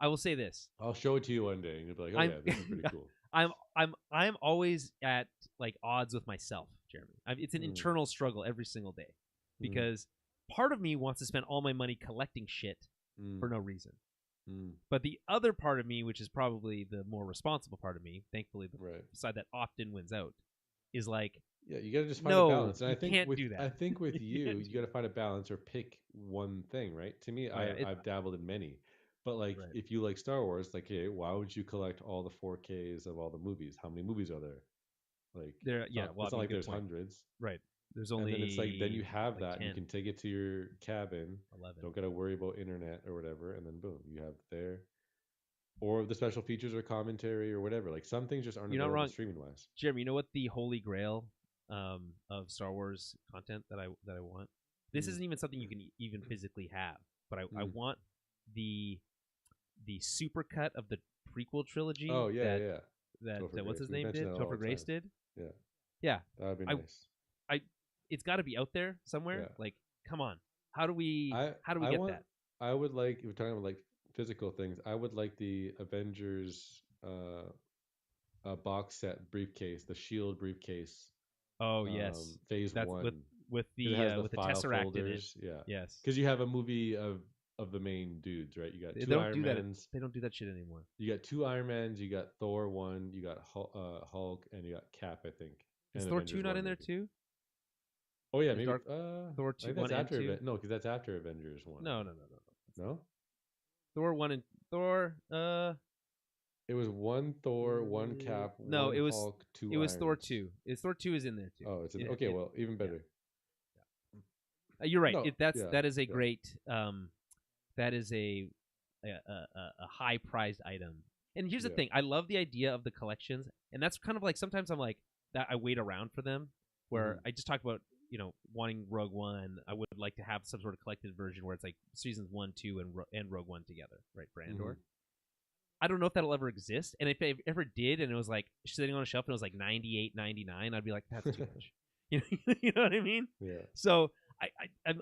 I will say this. I'll show it to you one day, and you'll be like, "Oh I'm yeah, this is pretty cool." I'm always at like odds with myself, Jeremy. It's an Mm. internal struggle every single day Mm. because part of me wants to spend all my money collecting shit Mm. for no reason. Mm. But the other part of me, which is probably the more responsible part of me, thankfully the Right. side that often wins out, is like, Yeah, you got to just find a no, balance. And you can't do that. I think with You you, can't you do got to that. find a balance or pick one thing, right? To me, Oh yeah, I've dabbled in many. But like right. if you like Star Wars, like hey, why would you collect all the 4Ks of all the movies? How many movies are there? Like There, yeah. Well, it's I not mean, like good there's point. hundreds. Right. There's And then it's like then you only have like that and you 10, can take it to your cabin. 11. Don't got to worry about internet or whatever, and then boom, you have there. Or the special features or commentary or whatever. Like some things just aren't You're not available wrong, streaming wise. Jeremy. You know what the holy grail of Star Wars content that I want? This Mm. isn't even something you can even physically have, but I Mm. want the super cut of the prequel trilogy Oh yeah, yeah, yeah. Topher what's Grace. his We name mention did? that all Topher the Grace time. did. Yeah, Yeah, that would be I nice. I it's got to be out there somewhere. Yeah, Like, come on, how do we I get want. that? I would like if we're talking about like physical things. I would like the Avengers box set briefcase, the Shield briefcase, Oh yes, Phase that's One, because it has the with the file Tesseract in it. folders. Yeah, Yes, because you have a movie of the main dudes, right? You got they two don't Iron do that. Mans. They don't do that shit anymore. You got two Iron Mans. You got Thor one. You got Hulk, and you got Cap, I think, Is and Thor two Avengers not one in there maybe. too? Oh yeah, Is maybe. Dark Thor I two think one that's and after two? No, because that's after Avengers one. I No, no, think. no, no, no. No, Thor one and Thor. it was one Thor, one Cap, No, one Hulk, two it was Thor Irons. two. It's Thor two is in there too. Oh, it's It, okay. it, Well, even yeah, better. you're right. No, yeah, That is a yeah. great that is a high prized item. And here's the Yeah. thing: I love the idea of the collections, and that's kind of like sometimes I'm like that. I wait around for them. Where Mm-hmm. I just talked about wanting Rogue One. I would like to have some sort of collected version where it's like seasons 1, 2, and Rogue One together, right? For Andor. Mm-hmm. I don't know if that'll ever exist, and if it ever did, and it was like sitting on a shelf and it was like $98.99, I'd be like, that's too much. You know what I mean? Yeah. So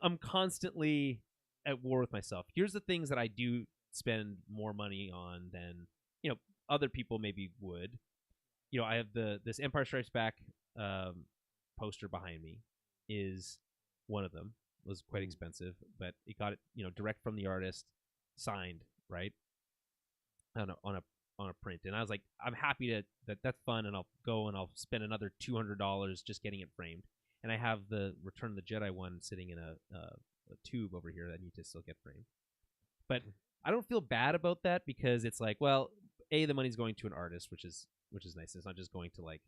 I'm constantly at war with myself. Here's the things that I do spend more money on than other people maybe would. I have this Empire Strikes Back poster behind me. Is one of them. It was quite expensive, but it got it direct from the artist, signed right on a print, and I was like, I'm happy that's fun, and I'll go and I'll spend another $200 just getting it framed. And I have the Return of the Jedi one sitting in a tube over here that I need to still get framed. But I don't feel bad about that because it's like, well, the money's going to an artist, which is nice. It's not just going to like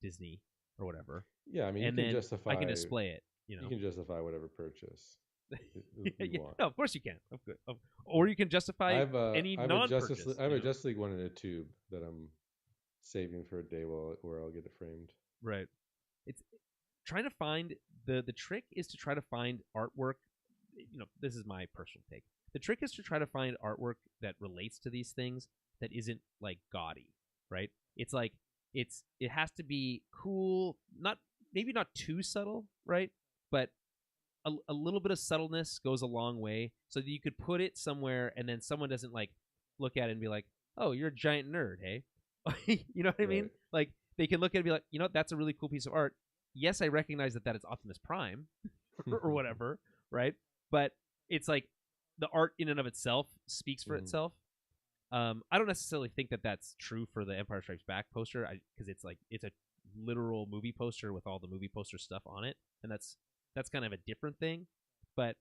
Disney or whatever. Yeah. I mean, And you can then justify. I can display it. You can justify whatever purchase you Yeah, want. no, of course you can. Or you can justify any non-purchase. I have a Justice League one in a tube that I'm saving for a day where I'll get it framed. Right. It's trying to find the trick is to try to find artwork. This is my personal take. The trick is to try to find artwork that relates to these things that isn't like gaudy, right? It's like it has to be cool, maybe not too subtle, right? But a little bit of subtleness goes a long way, so that you could put it somewhere and then someone doesn't like look at it and be like, "Oh, you're a giant nerd, hey?" You know what I mean? Right. Like they can look at it and be like, that's a really cool piece of art. Yes, I recognize that is Optimus Prime or whatever, right? But it's like the art in and of itself speaks for itself. I don't necessarily think that that's true for the Empire Strikes Back poster, because it's a literal movie poster with all the movie poster stuff on it, and that's kind of a different thing. But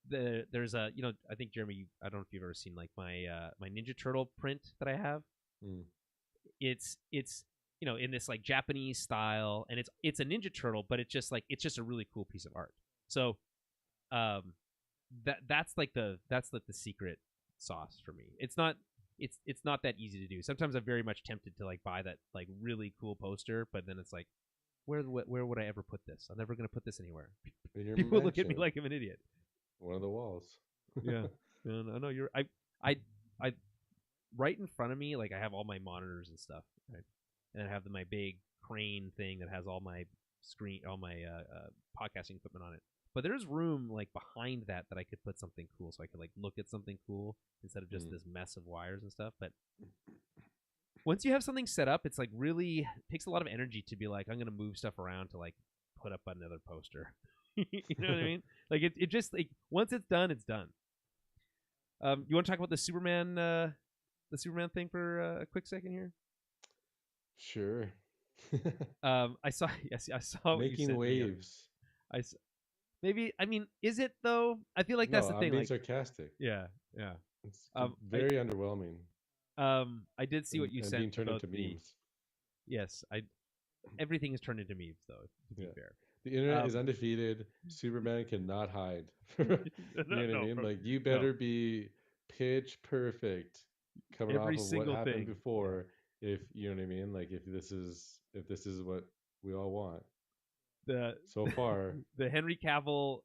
there's a I think Jeremy, I don't know if you've ever seen like my Ninja Turtle print that I have. Mm. It's in this like Japanese style, and it's a Ninja Turtle, but it's just a really cool piece of art. So that's the secret sauce for me. It's not that easy to do. Sometimes I'm very much tempted to like buy that like really cool poster, but then it's like, where would I ever put this? I'm never gonna put this anywhere. People look at me like I'm an idiot. One of the walls. Yeah, I know you're. I right in front of me, like I have all my monitors and stuff, right? And I have my big crane thing that has all my podcasting equipment on it. But there's room like behind that I could put something cool, so I could like look at something cool instead of just this mess of wires and stuff. But once you have something set up, it's like really takes a lot of energy to be like, I'm gonna move stuff around to like put up another poster. You know what I mean? Like it just like once it's done, it's done. You want to talk about the Superman thing for a quick second here? Sure. I saw yes, I saw what you Making sent me. waves. Maybe I mean, is it though? I feel like that's No, the I'm thing. being Like, sarcastic. yeah, yeah. It's Um, I very underwhelming. I did see what you And sent being turned about into the. memes. Yes, everything is turned into memes though. To be Yeah. fair, The internet is undefeated. Superman cannot hide. no, You know what I no, mean? Like you no. better be pitch perfect coming Every off of what single happened thing. Yeah. before. If you know what I mean? Like if this is what we all want. The So far. the Henry Cavill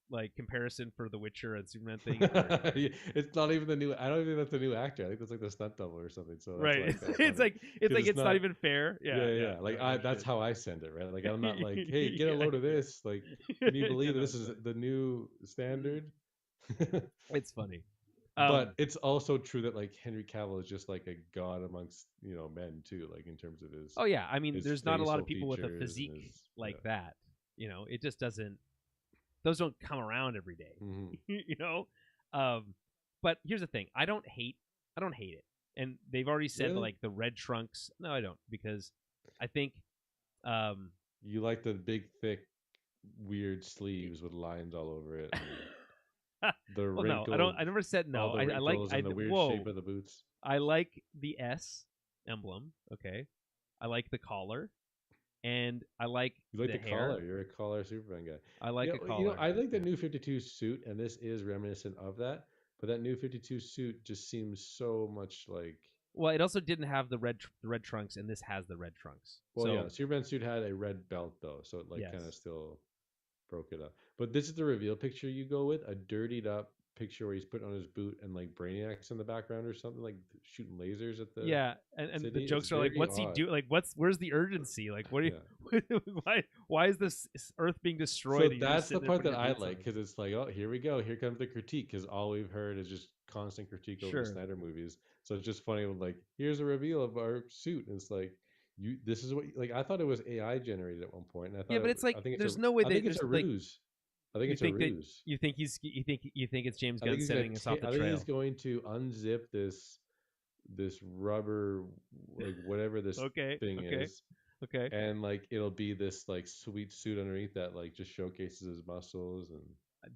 like comparison for The Witcher and Superman thing is very funny. It's not even the new. I don't even think that's the new actor. I think that's like the stunt double or something. So that's why Right. it's kind of It's funny like because it's it's not not. even fair. Yeah, Yeah, yeah. yeah. Like No, no that's shit. how I send it, right? Like I'm not like, hey, get a Yeah. load of this. Like, can you Yeah, believe that no, this it's is funny. the new standard? It's funny. But it's also true that like Henry Cavill is just like a god amongst men too, like in terms of Oh yeah, I mean, his there's not a lot facial of people with a features and physique his like that. You know, it just doesn't. Those don't come around every day. hmm You know, but here's the thing: I don't hate it. And they've already said Really? like the red trunks. No, I don't because I think um, You like the big, thick, weird sleeves with lines all over it, and the well, no, I don't. wrinkled, I never said all no. the I like. wrinkles and the weird shape Whoa. of the boots. I like the S emblem. Okay, I like the collar, and I like You like the the hair. collar. You're a collar Superman guy. I like a collar. I like the Yeah. new 52 suit, and this is reminiscent of that. But that new 52 suit just seems so much like. Well, it also didn't have the red trunks, and this has the red trunks. Well, yeah, So the Superman suit had a red belt though, so it like kind of yes, still broke it up. But this is the reveal picture you go with, a dirtied up picture where he's putting on his boot and like Brainiac's in the background or something, like shooting lasers at the yeah, and the city. It's jokes are like, very "What's he odd. do? Like, where's the urgency? Like, what are Yeah. you? Why is this Earth being So destroyed? And you're just that's the sitting there part putting that your I boots like on." because it's like, oh, here we go. Here comes the critique because all we've heard is just constant critique over the Sure. Snyder movies. So it's just funny when like, here's a reveal of our suit. And it's like, this is what, like, I thought it was AI generated at one point, and Yeah, but it's like there's no way I they think it's there's a like ruse. I think it's a ruse. you think it's James I think Gunn he's gonna sending us off the I think he's trail. going to unzip this rubber, like whatever this Okay, thing okay, is, okay. and like it'll be this like sweet suit underneath that like just showcases his muscles and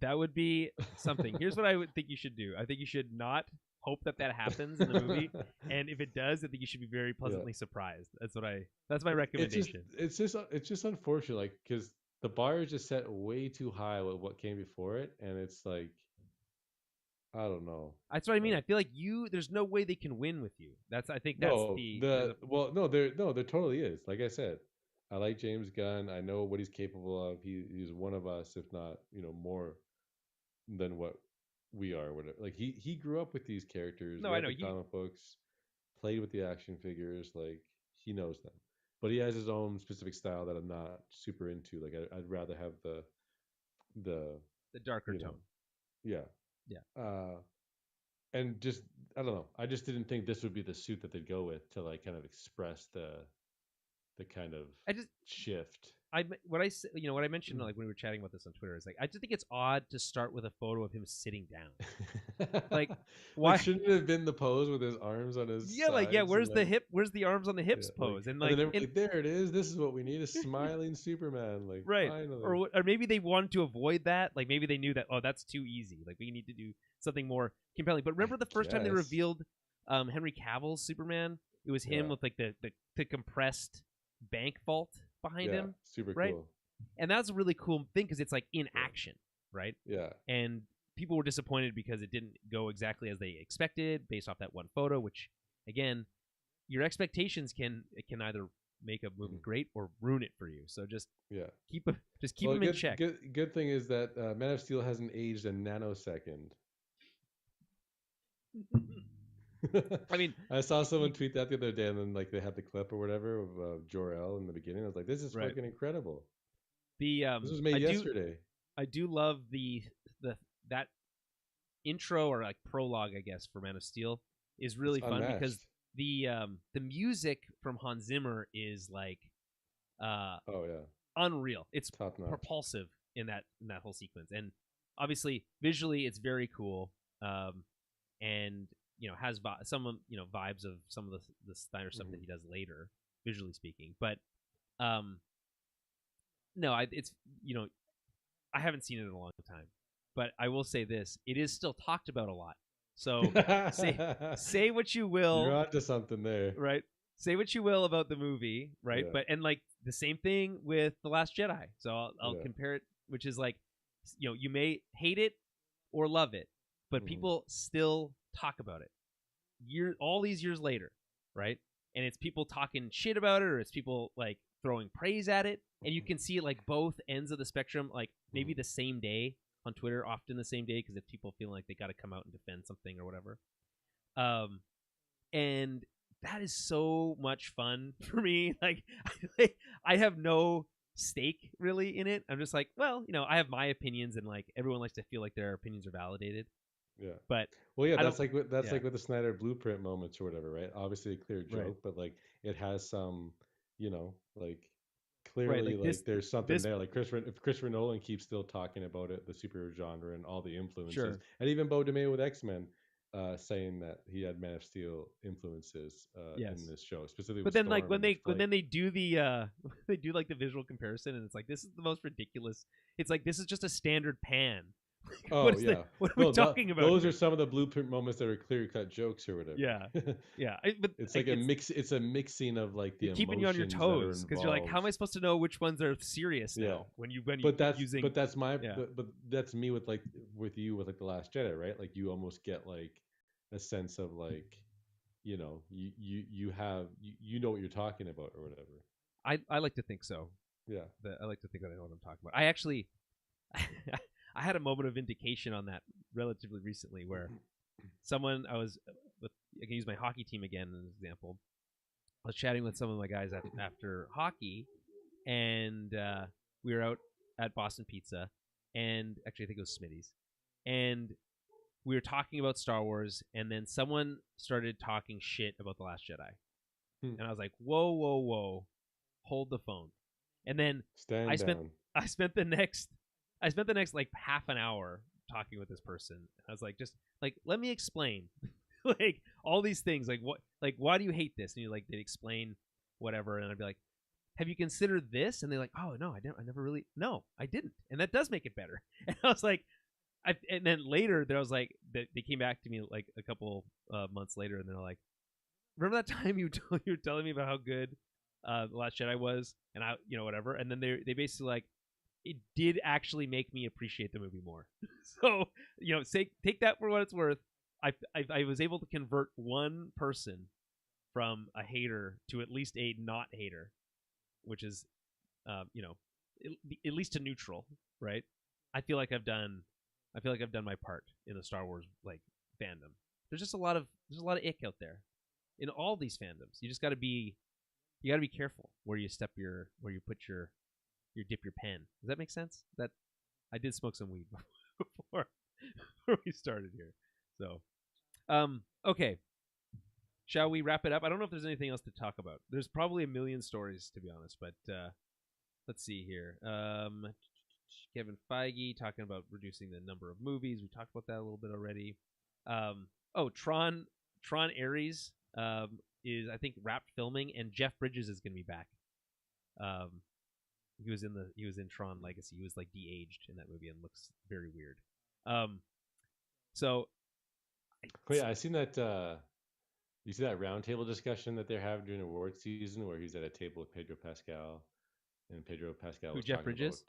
That would be something. Here's what I would think you should do. I think you should not hope that happens in the movie, and if it does, I think you should be very yeah. pleasantly surprised. That's my recommendation. It's just unfortunate, like because the bar is just set way too high with what came before it, and it's like I don't know, That's what I mean. I like feel like there's no way they can win with you. I think that's no there's a no there totally is. Like I said, I like James Gunn. I know what he's capable of. He's one of us, if not more than what we are. Whatever. Like he grew up with these characters, no. I read know the he. comic books, played with the action figures. Like he knows them, but he has his own specific style that I'm not super into. Like I'd rather have the The darker you know tone. yeah. Yeah. And just I don't know. I just didn't think this would be the suit that they'd go with to like kind of express the kind of I just shift. what I mentioned like when we were chatting about this on Twitter is like I just think it's odd to start with a photo of him sitting down. Like Like why? shouldn't it have been the pose with his arms on his Yeah, like yeah. sides and Where's the like hip? Where's the arms on the yeah, hips like pose? And and then like everybody like there it is. This is what we need, a smiling Superman. Like right, finally. or maybe they wanted to avoid that. Like maybe they knew that that's too easy. Like we need to do something more compelling. But I remember the first time they guess. revealed Henry Cavill's Superman? It was him Yeah. with like the compressed bank vault behind Yeah. him, Super right? cool. And that's a really cool thing because it's like in Yeah. action, right? Yeah. And people were disappointed because it didn't go exactly as they expected based off that one photo. Which, again, your expectations can either make a movie great or ruin it for you. So just Yeah. keep them in check. Good thing is that Man of Steel hasn't aged a nanosecond. I mean, I saw someone tweet that the other day, and then like they had the clip or whatever of Jor El in the beginning. I was like, "This is right. fucking incredible." The This was made I do yesterday. I do love the that intro or like prologue, I guess, for Man of Steel is It's really fun because unmatched. the music from Hans Zimmer is like uh Oh yeah, unreal. It's top notch. propulsive in that whole sequence, and obviously visually it's very cool. And has some vibes of some of the Steiner stuff that Hmm. he does later, visually speaking. But um, no, it's I haven't seen it in a long time, but I will say this: it is still talked about a lot. So say say what you You're will, onto something there. right? Say what you will about the movie, right? Yeah, But and like the same thing with The Last Jedi. So I'll yeah. compare it, which is like, you may hate it or love it, but Hmm. people still talk about it all these years later, right? And it's people talking shit about it, or it's people like throwing praise at it, and you can see like both ends of the spectrum, like maybe the same day on Twitter, often the same day, because if people feel like they got to come out and defend something or whatever, um, and that is so much fun for me. Like, I have no stake really in it. I'm just like, well, I have my opinions, and like everyone likes to feel like their opinions are validated, Yeah. but Well, yeah, I don't. that's Yeah, like with the Snyder Blueprint moments or whatever, right? Obviously a clear right, joke, but like it has some, like right. clearly Like like there's something this, there. Like Christopher Nolan keeps still talking about it, the superhero genre and all the influences, sure. and even Bo DeMeo with X-Men, saying that he had Man of Steel influences in Yes. this show, specifically But with then like Storm when and the they flight. do the they do like the visual comparison, and it's like this is the most ridiculous. It's like this is just a standard pan. Oh yeah, what are we no, talking about those here? are some of the Blueprint moments that are clear cut jokes or whatever. Yeah. Yeah. But It's like like a mix. It's a mixing of like the keeping you on your emotions that are toes because you're like, how am I involved. supposed to know which ones are serious Yeah, now when you keep using? that's my Yeah. but that's me with like with you with like the Last Jedi, right? Like you almost get like a sense of like you have you know what you're talking about or whatever. I like to think so. Yeah. That I like to think that I know what I'm talking about. I actually I had a moment of vindication on that relatively recently where someone I can use my hockey team again as an example. I was chatting with some of my guys after hockey, and we were out at Boston Pizza, and actually I think it was Smitty's, and we were talking about Star Wars, and then someone started talking shit about The Last Jedi, Hmm. and I was like, whoa, whoa, whoa, hold the phone. And then I Stand spent down. I spent the next like half an hour talking with this person. I was like, just like let me explain, like all these things, like why do you hate this? And you like they'd explain whatever, and I'd be like, have you considered this? And they're like, oh no, I never really, no, I didn't, and that does make it better. And I was like, and then later there was like they came back to me like a couple months later, and they're like, remember that time you were telling me about how good the Last Jedi was, and I whatever, and then they basically like it did actually make me appreciate the movie more. So take that for what it's worth. I was able to convert one person from a hater to at least a not hater, which is uh, you know at least to neutral, right? I feel like I've done my part in the Star Wars like fandom. There's a lot of ick out there in all these fandoms. You got to be careful where where you put your dip your pen. Does that make sense? That I did smoke some weed before before we started here. So, okay. Shall we wrap it up? I don't know if there's anything else to talk about. There's probably a million stories to be honest, but let's see here. Kevin Feige talking about reducing the number of movies. We talked about that a little bit already. Tron Ares is I think wrapped filming, and Jeff Bridges is going to be back. Um, he was in Tron Legacy. He was like de-aged in that movie and looks very weird. Um, so Oh yeah, I seen that. You see that roundtable discussion that they're having during award season, where he's at a table with Pedro Pascal, and Pedro Pascal who was Jeff talking about, Bridges?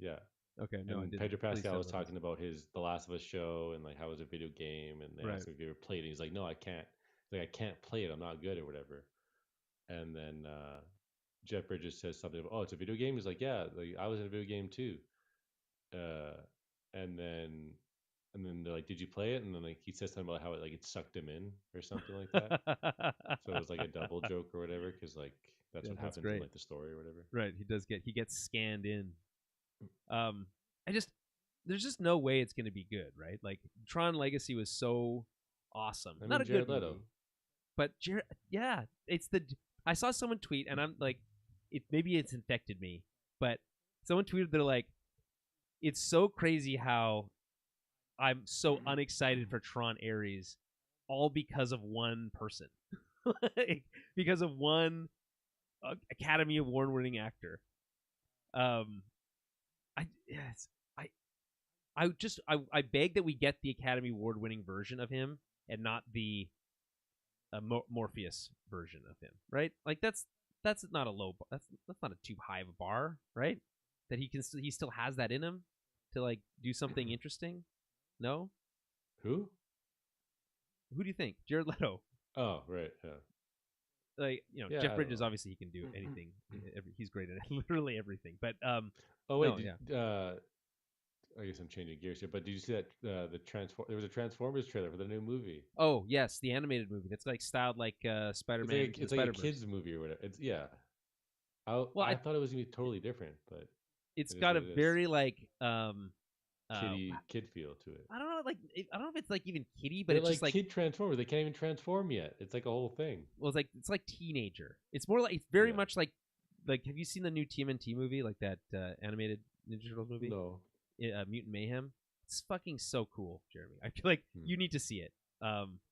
yeah, Okay, no, I and didn't. Pedro Please Pascal tell was me about this. talking about his The Last of Us show and like how it was a video game, and they Right. asked him if he ever played it. He's like, no, I can't. Like I can't play it. I'm not good or whatever. And then Jeff Bridges says something about, oh, it's a video game. He's like, yeah, like I was in a video game too. Uh, and then they're like, did you play it? And then like he says something about how it sucked him in or something like that. So it was like a double joke or whatever, because like that's Yeah, what that's happens in great. like the story or whatever. Right, he gets scanned in. Um, I just there's just no way it's going to be good, right? Like Tron Legacy was so awesome. I Not mean, a good Jared Leto. movie, but yeah, it's the. I saw someone tweet, and I'm like, maybe it's infected me, but someone tweeted they're like, it's so crazy how I'm so unexcited for Tron Ares, all because of one person, like, because of one Academy Award-winning actor. I yes, I beg that we get the Academy Award-winning version of him and not the Morpheus version of him, right? Like that's not a low, that's not a too high of a bar, right? That he still has that in him to like do something interesting. No, Who? Who do you think? Jared Leto. Oh, right. Yeah. Like Yeah, Jeff I don't Bridges. know. Obviously, he can do anything. He's great at literally everything. But Oh wait, no, yeah. I guess I'm changing gears here, but did you see that there was a Transformers trailer for the new movie? Oh yes, the animated movie that's like styled like Spider-Man. It's like a kids movie or whatever. It's yeah. Well, I thought it was gonna be totally different, but it's it is got what a it is. very like Kid feel to it. I don't know, like I don't know if it's like even kiddie, but They're it's like just like kid Transformers. They can't even transform yet. It's like a whole thing. well, it's like teenager. It's more like it's very Yeah. much like have you seen the new TMNT movie, like that animated Ninja Turtles movie? No. Mutant Mayhem. It's fucking so cool, Jeremy. I feel like you need to see it.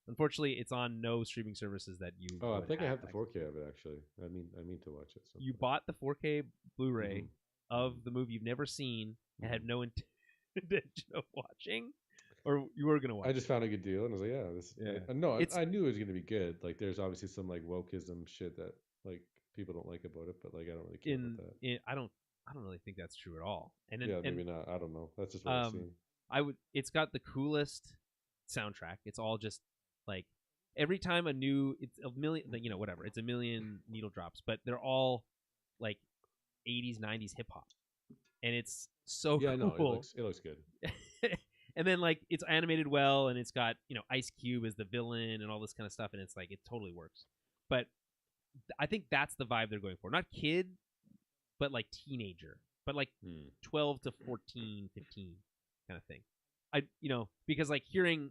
Unfortunately, it's on no streaming services that you. Oh, I think I have the 4K of it actually. I mean to watch it. You bought the 4K Blu-ray of the movie you've never seen and had no intention of watching, or you were gonna watch. I just found a good deal and I was like, yeah, this. Yeah. No, I knew it was gonna be good. Like, there's obviously some like wokeism shit that like people don't like about it, but like I don't really care about that. I don't really think that's true at all. And yeah, maybe not. I don't know. That's just what I've seen. It's got the coolest soundtrack. It's all just like every time it's a million, whatever. It's a million needle drops, but they're all like 80s, 90s hip hop, and it's so cool. No, it looks good. And then like it's animated well, and it's got Ice Cube as the villain and all this kind of stuff, and it's like it totally works. But I think that's the vibe they're going for. Not kid, but like teenager, but like 12 to 14, 15 kind of thing. Because like hearing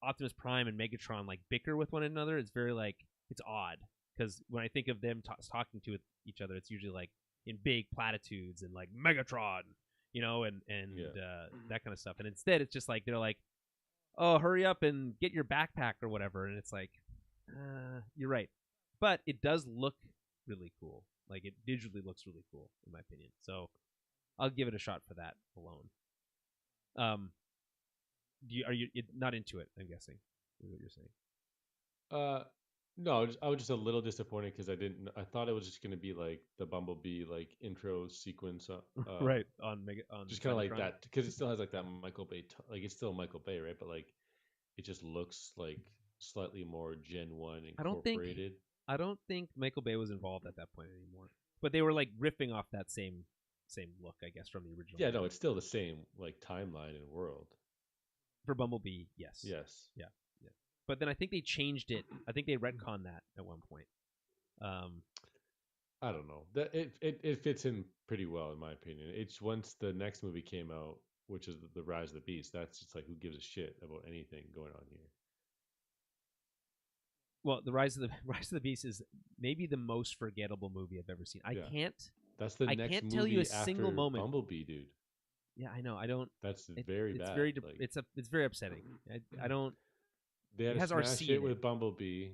Optimus Prime and Megatron like bicker with one another is very like it's odd, because when I think of them talking to each other, it's usually like in big platitudes and like Megatron, that kind of stuff. And instead, it's just like they're like, "Oh, hurry up and get your backpack or whatever," and it's like, you're right, but it does look really cool. Like it visually looks really cool, in my opinion. So I'll give it a shot for that alone. Are you not into it? I'm guessing is what you're saying. No, I was just a little disappointed because I thought it was just gonna be like the Bumblebee like intro sequence, right on just kind of like that, because it still has like that Michael Bay, like it's still Michael Bay, right? But like it just looks like slightly more Gen 1 incorporated. I don't think Michael Bay was involved at that point anymore. But they were like riffing off that same look, I guess, from the original. Yeah, no, it's still the same like timeline and world. For Bumblebee, yes. Yes. Yeah. But then I think they changed it. I think they retconned that at one point. I don't know. That it fits in pretty well in my opinion. It's once the next movie came out, which is the Rise of the Beast. That's just like, who gives a shit about anything going on here? Well, the Rise of the Beast is maybe the most forgettable movie I've ever seen. I can't. That's the next can't movie tell you a single moment. Bumblebee, dude. Yeah, I know. I don't. That's very bad. It's very upsetting. I don't. They had to smash it with Bumblebee.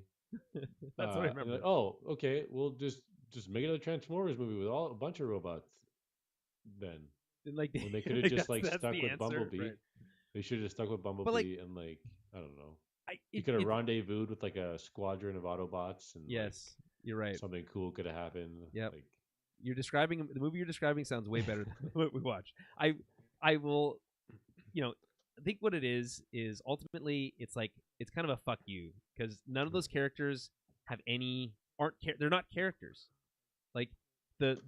That's what I remember. Like, oh, okay. We'll just make another Transformers movie with a bunch of robots. Then, like, when they could have just like stuck with answer, Bumblebee. right. They should have just stuck with Bumblebee, and like, I don't know. You could have rendezvoused with like a squadron of Autobots, and yes, like, you're right. Something cool could have happened. Yeah, like, the movie you're describing sounds way better than what we watched. I will, I think what it is ultimately it's like it's kind of a fuck you, because none of those characters they're not characters. Like the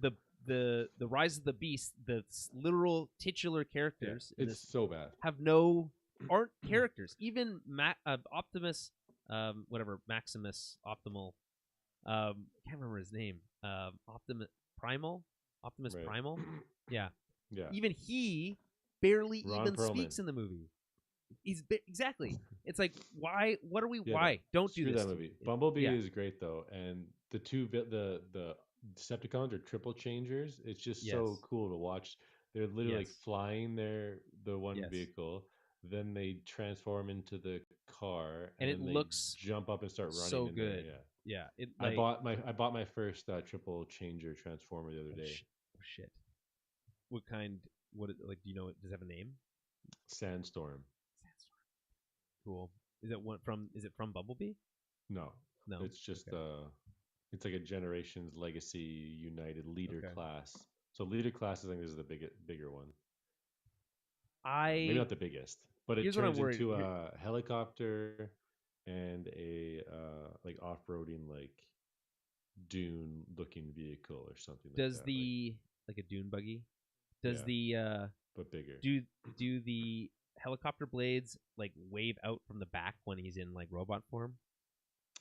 Rise of the Beast, the literal titular characters, it's so bad. Aren't characters. Even Optimus, Maximus Optimal, can't remember his name. Optimus Primal. Right. Primal. Yeah. Yeah. Even he barely Ron even Perlman. speaks in the movie. Exactly. It's like, why? What are we? Yeah, no, Why? Don't do screw this that to movie. me. Bumblebee Yeah. is great though, and the Decepticons are triple changers. It's just so Yes. cool to watch. They're literally like Yes. flying the one Yes. vehicle, then they transform into the car, and And it then they looks jump up and start running so in there. good. Yeah, Yeah. It I like bought my first triple changer transformer the other day. oh shit. What kind? What like? Do you know? Does it have a name? Sandstorm. Sandstorm. Cool. Is it one from? Is it from Bumblebee? No, No. it's just Okay. it's like a Generations Legacy United leader Okay. class. So leader class, I think this is the bigger one. Maybe I not the biggest, but it Here's what I'm turns worried. into a helicopter and a like off-roading like dune looking vehicle or something like Does that. Like the like a dune buggy? Does yeah, the but bigger. do do the helicopter blades like wave out from the back when he's in like robot form?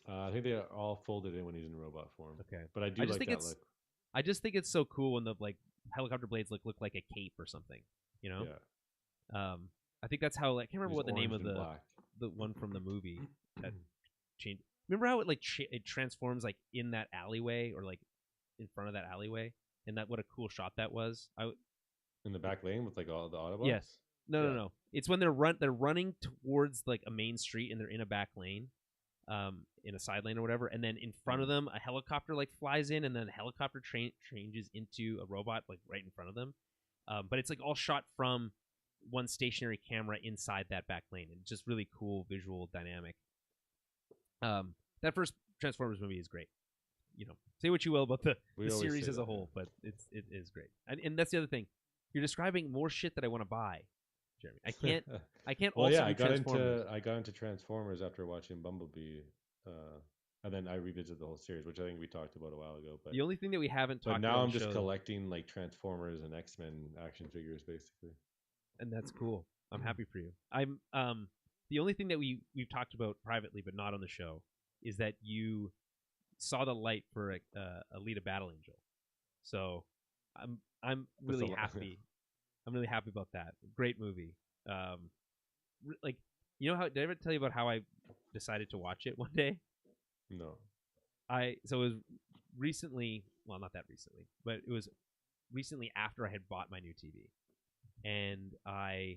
I think they are all folded in when he's in robot form, Okay. but I I do just like think that it's look. I just think it's so cool when the like helicopter blades look like a cape or something. You know. Yeah, I think that's how like, I can't remember he's what the name orange of and black. the one from the movie that changed. Remember how it like it transforms like in that alleyway or like in front of that alleyway, and that what a cool shot that was. In the back lane with like all the Yes. Autobots. No, no, Yeah. no. It's when they're running towards like a main street and they're in a back lane, in a side lane or whatever, and then in front of Mm. them a helicopter like flies in, and then the helicopter changes into a robot like right in front of them. But it's like all shot from one stationary camera inside that back lane, and just really cool visual dynamic. That first Transformers movie is great. You know, say what you will about the We always series say as a that. whole, but it is great. And that's the other thing. You're describing more shit that I want to buy, Jeremy. Yeah. I can't Well, yeah, also do Transformers. I got into Transformers after watching Bumblebee, and then I revisited the whole series, which I think we talked about a while ago. The only thing that we haven't But talked about now on the I'm just show, collecting like Transformers and X Men action figures, basically. and that's cool. I'm happy for you. I'm the only thing that we've talked about privately, but not on the show, is that you saw the light for a lead a battle angel. So I'm That's a really lot. happy. I'm really happy about that. Great movie. Um, like you know how did I ever tell you about how I decided to watch it one day? No. So it was recently. Well, not that recently, but it was recently after I had bought my new TV, and I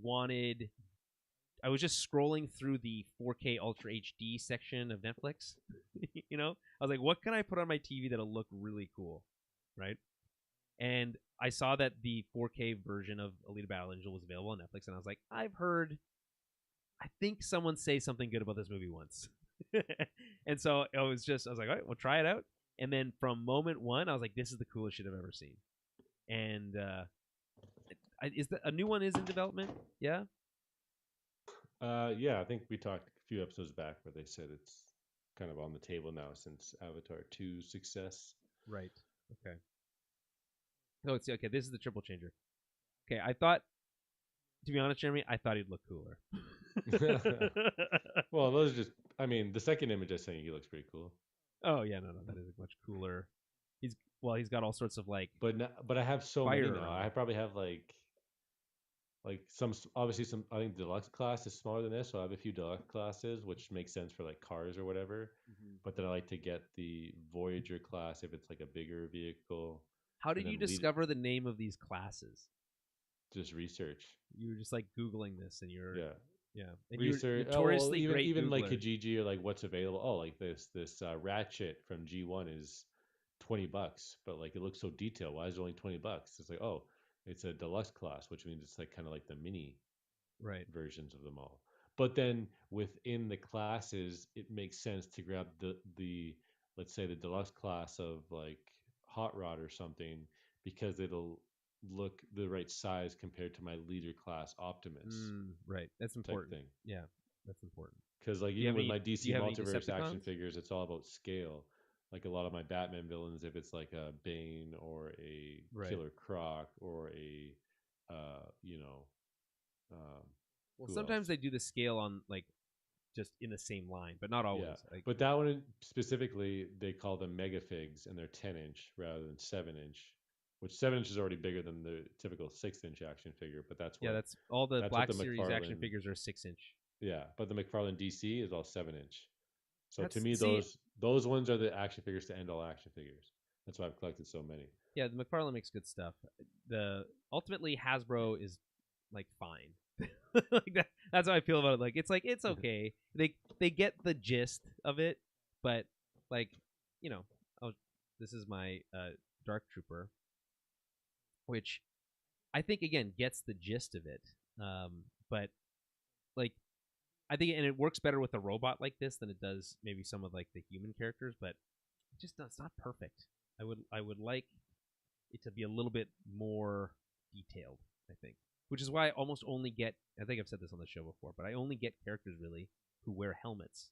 wanted. I was just scrolling through the 4K Ultra HD section of Netflix. You know, I was like, what can I put on my TV that'll look really cool, right? And I saw that the 4K version of Alita Battle Angel was available on Netflix, and I was like, I think someone say something good about this movie once. And so I was like, all right, we'll try it out. And then from moment one, I was like, this is the coolest shit I've ever seen. And a new one is in development? Yeah. Yeah, I think we talked a few episodes back where they said it's kind of on the table now since Avatar 2's success. Right. Okay. Oh, it's okay. This is the triple changer. Okay, I thought, to be honest, Jeremy, I thought he'd look cooler. Well, those are just. I mean, the second image I sent you, he looks pretty cool. Oh yeah, no, that is much cooler. He's got all sorts of like But I have so many fire now. around I him. probably have like some obviously some. I think deluxe class is smaller than this, so I have a few deluxe classes, which makes sense for like cars or whatever. Mm-hmm. But then I like to get the Voyager class if it's like a bigger vehicle, How and did you then lead discover the name of these classes? just research. You were just like Googling this, and Yeah, yeah, and you're research. Oh well, notoriously great even like Googler. Kijiji or like what's available. Oh, like this Ratchet from G1 is $20, but like it looks so detailed. Why is it only $20? It's like, oh, it's a deluxe class, which means it's like kind of like the mini Right. versions of them all. But then within the classes, it makes sense to grab the let's say the deluxe class of like Hot Rod or something because it'll look the right size compared to my leader class Optimus Right. That's type important. thing. Yeah, that's important. Because like even with my Do DC you have any multiverse action Decepticons? figures, it's all about scale. Like a lot of my Batman villains, if it's like a Bane or a Right. Killer Croc or a you know, um, Well, who sometimes else? they do the scale on like just in the same line, but not Yeah, always. Like, but that one specifically, they call them mega figs, and they're 10-inch rather than 7-inch, which 7 inch is already bigger than the typical 6 inch action figure. But Yeah, that's all the that's what Black the Series action McFarlane figures are 6 inch. yeah, but the McFarlane DC is all 7 inch. So to That's me, see, those ones are the action figures to end all action figures. That's why I've collected so many. yeah, the McFarlane makes good stuff. The ultimately Hasbro is like fine. Like that's how I feel about it. Like it's okay. They get the gist of it, but like you know, oh, this is my Dark Trooper, which I think again gets the gist of it. But like I think, and it works better with a robot like this than it does maybe some of like the human characters, but it's not perfect. I would like it to be a little bit more detailed, I think. Which is why I almost only get, I think I've said this on the show before, but I only get characters really who wear helmets.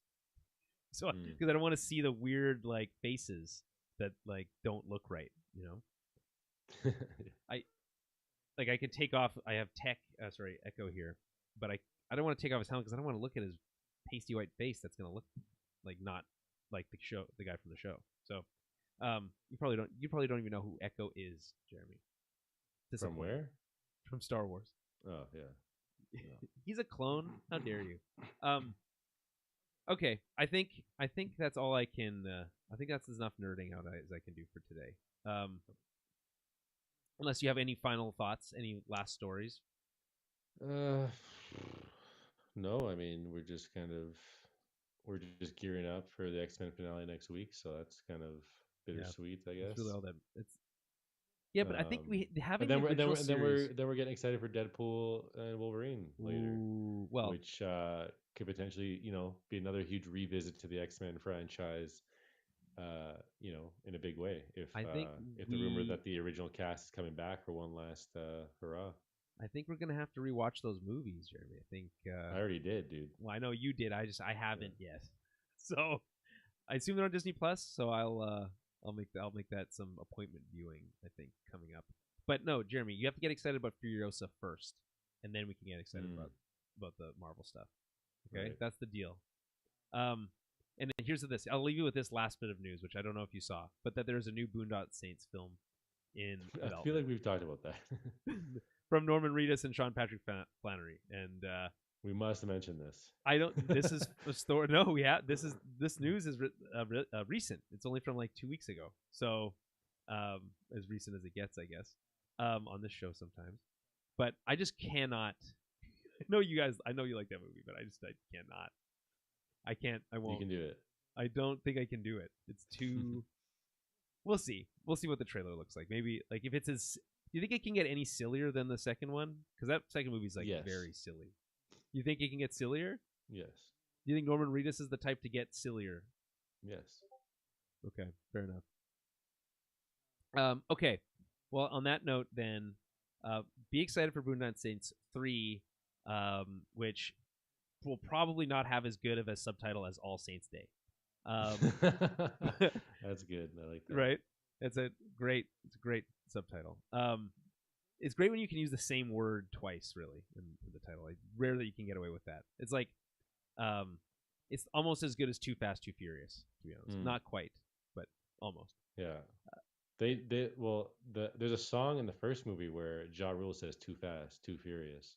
So because I don't want to see the weird like faces that like don't look right, you know. I like I could take off. I have Echo here, but I don't want to take off his helmet because I don't want to look at his pasty white face. That's gonna look like not like the guy from the show. So you probably don't even know who Echo is, Jeremy. From where? From Star Wars. Oh yeah. He's a clone. How dare you? Okay, I think that's all I can. I think that's enough nerding out as I can do for today. Unless you have any final thoughts, any last stories. No, I mean we're just gearing up for the X-Men finale next week, so that's kind of bittersweet, I guess. It's really all that. It's yeah, but I think we having then the original series. We're getting excited for Deadpool and Wolverine later, well, which could potentially be another huge revisit to the X-Men franchise. In a big way. I think if the rumor that the original cast is coming back for one last hurrah. I think we're gonna have to rewatch those movies, Jeremy. I think I already did, dude. Well, I know you did. I haven't yet. So I assume they're on Disney Plus. So I'll make that some appointment viewing. I think coming up. But no, Jeremy, you have to get excited about Furiosa first, and then we can get excited about the Marvel stuff. Okay, right. That's the deal. And then here's this. I'll leave you with this last bit of news, which I don't know if you saw, but that there's a new Boondock Saints film in development. I feel like we've talked about that. From Norman Reedus and Sean Patrick Flannery, and we must mention this. I don't. This is a story. No, we have. This news is recent. It's only from like 2 weeks ago, so as recent as it gets, I guess. On this show sometimes, but I just cannot. I know you guys. I know you like that movie, but I cannot. I can't. I won't. You can do it. I don't think I can do it. It's too. We'll see. We'll see what the trailer looks like. Maybe like if it's as. Do you think it can get any sillier than the second one? Because that second movie's like very silly. You think it can get sillier? Yes. Do you think Norman Reedus is the type to get sillier? Yes. Okay, fair enough. Okay. Well, on that note, then, be excited for Boondock Saints 3, which will probably not have as good of a subtitle as All Saints Day. That's good. I like that. Right? It's a great subtitle. It's great when you can use the same word twice, really, in the title. Like, rare that you can get away with that. It's like, it's almost as good as Too Fast, Too Furious, to be honest. Not quite, but almost. Yeah. There's a song in the first movie where Ja Rule says "Too Fast, Too Furious,"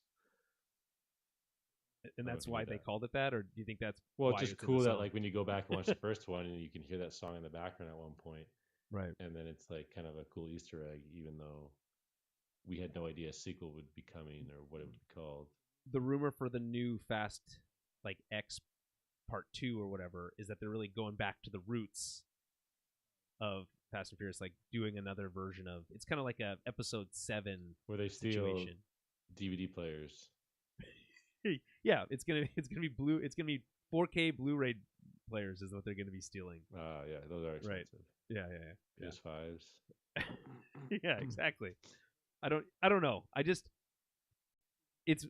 and that's why they called it that, or do you think that's it's just cool that like when you go back and watch the first one and you can hear that song in the background at one point, right? And then it's like kind of a cool Easter egg, even though we had no idea a sequel would be coming or what it would be called. The rumor for the new Fast, like X Part 2 or whatever, is that they're really going back to the roots of Fast and Furious, like doing another version of. It's kind of like a Episode 7 where they steal DVD players. Yeah, it's gonna be blue. It's gonna be 4K Blu-ray players is what they're gonna be stealing. Yeah, those are expensive. Right. Yeah. PS5s. Yeah, exactly. I don't know. It's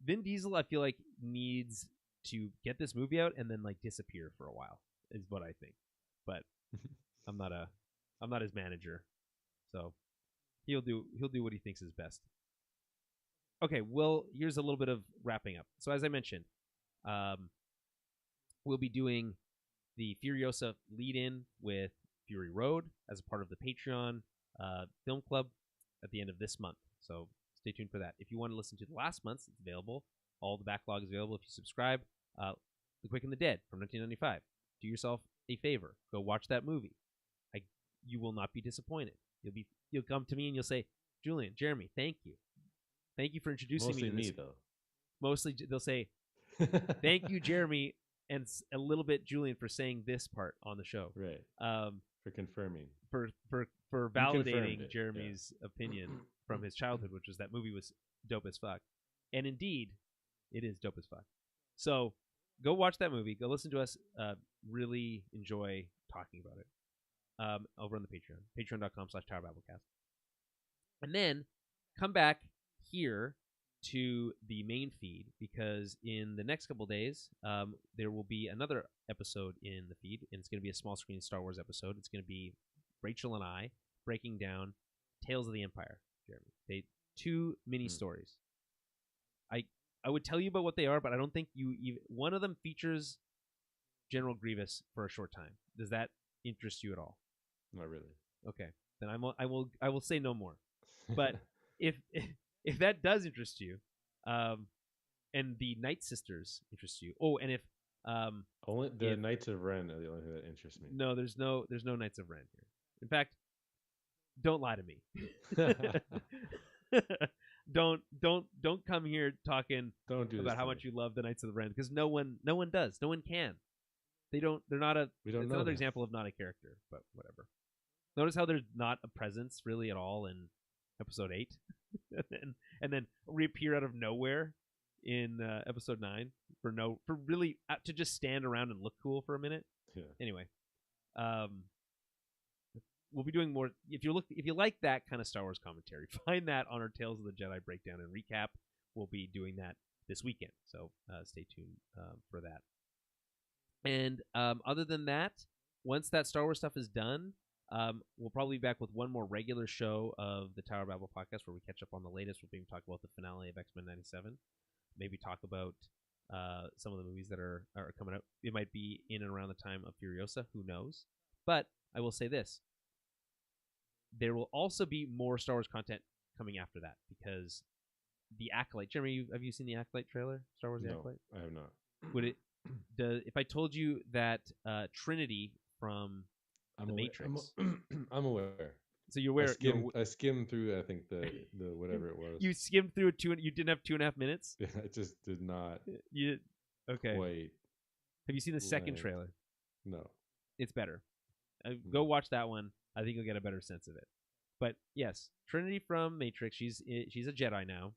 Vin Diesel. I feel like needs to get this movie out and then like disappear for a while is what I think. But I'm not his manager, so he'll do what he thinks is best. Okay, well, here's a little bit of wrapping up. So as I mentioned, we'll be doing the Furiosa lead-in with Fury Road as a part of the Patreon film club. at the end of this month. So stay tuned for that. If you want to listen to the last month's, it's available. All the backlog is available if you subscribe. The Quick and the Dead from 1995. Do yourself a favor. Go watch that movie. You will not be disappointed. You'll come to me and you'll say, Julian, Jeremy, thank you. Thank you for introducing me to this. Mostly me, though. Mostly they'll say, thank you, Jeremy, and a little bit Julian for saying this part on the show. Right. For confirming. For validating Jeremy's opinion from his childhood, which was that movie was dope as fuck. And indeed, it is dope as fuck. So go watch that movie. Go listen to us really enjoy talking about it over on the Patreon. Patreon.com/TowerBabbleCast. And then come back here to the main feed, because in the next couple days there will be another episode in the feed, and it's going to be a small screen Star Wars episode. It's going to be Rachel and I breaking down Tales of the Empire, Jeremy. 2 mini stories. I would tell you about what they are, but I don't think you even... One of them features General Grievous for a short time. Does that interest you at all? Not really. Okay, then I will say no more. But if that does interest you, and the Night Sisters interest you, and if only the Knights of Ren are the only thing that interests me. No, there's no Knights of Ren here. In fact, don't lie to me. Don't come here talking about how much you love the Knights of the Ren, because no one does. No one can. They don't. They're not a. We don't it's know another that. example of not a character, but whatever. Notice how there's not a presence really at all in episode 8, and then reappear out of nowhere in episode 9 for really to just stand around and look cool for a minute. Yeah. Anyway, we'll be doing more. If you like that kind of Star Wars commentary, find that on our Tales of the Jedi breakdown and recap. We'll be doing that this weekend, so stay tuned for that. And other than that, once that Star Wars stuff is done, we'll probably be back with one more regular show of the Tower Babble podcast where we catch up on the latest. We'll maybe talk about the finale of X-Men 97. Maybe talk about some of the movies that are coming out. It might be in and around the time of Furiosa. Who knows? But I will say this. There will also be more Star Wars content coming after that, because the Acolyte. Jeremy, have you seen the Acolyte trailer? Star Wars The Acolyte? I have not. Would it? If I told you that Trinity from The Matrix. I'm aware. So you're aware. I skimmed through. I think the whatever it was. You skimmed through it. You didn't have 2.5 minutes. Yeah, I just did not. You okay? Wait. Have you seen the second trailer? No. It's better. Go watch that one. I think you'll get a better sense of it. But yes, Trinity from Matrix. She's a Jedi now,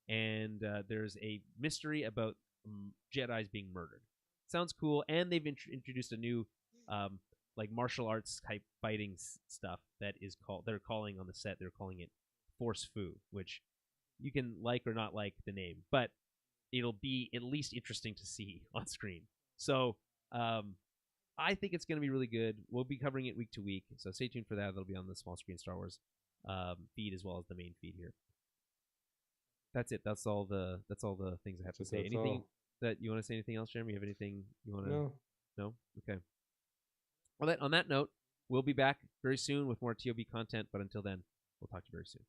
and there's a mystery about Jedis being murdered. Sounds cool, and they've introduced a new like martial arts type fighting stuff that is called. They're calling on the set. They're calling it Force Fu, which you can like or not like the name, but it'll be at least interesting to see on screen. So I think it's going to be really good. We'll be covering it week to week, so stay tuned for that. That'll be on the small screen Star Wars feed as well as the main feed here. That's it. That's all the things I have to say. Anything that you want to say? Anything else, Jeremy? You have anything you want to? No. No. Okay. Well, on that note, we'll be back very soon with more TOB content. But until then, we'll talk to you very soon.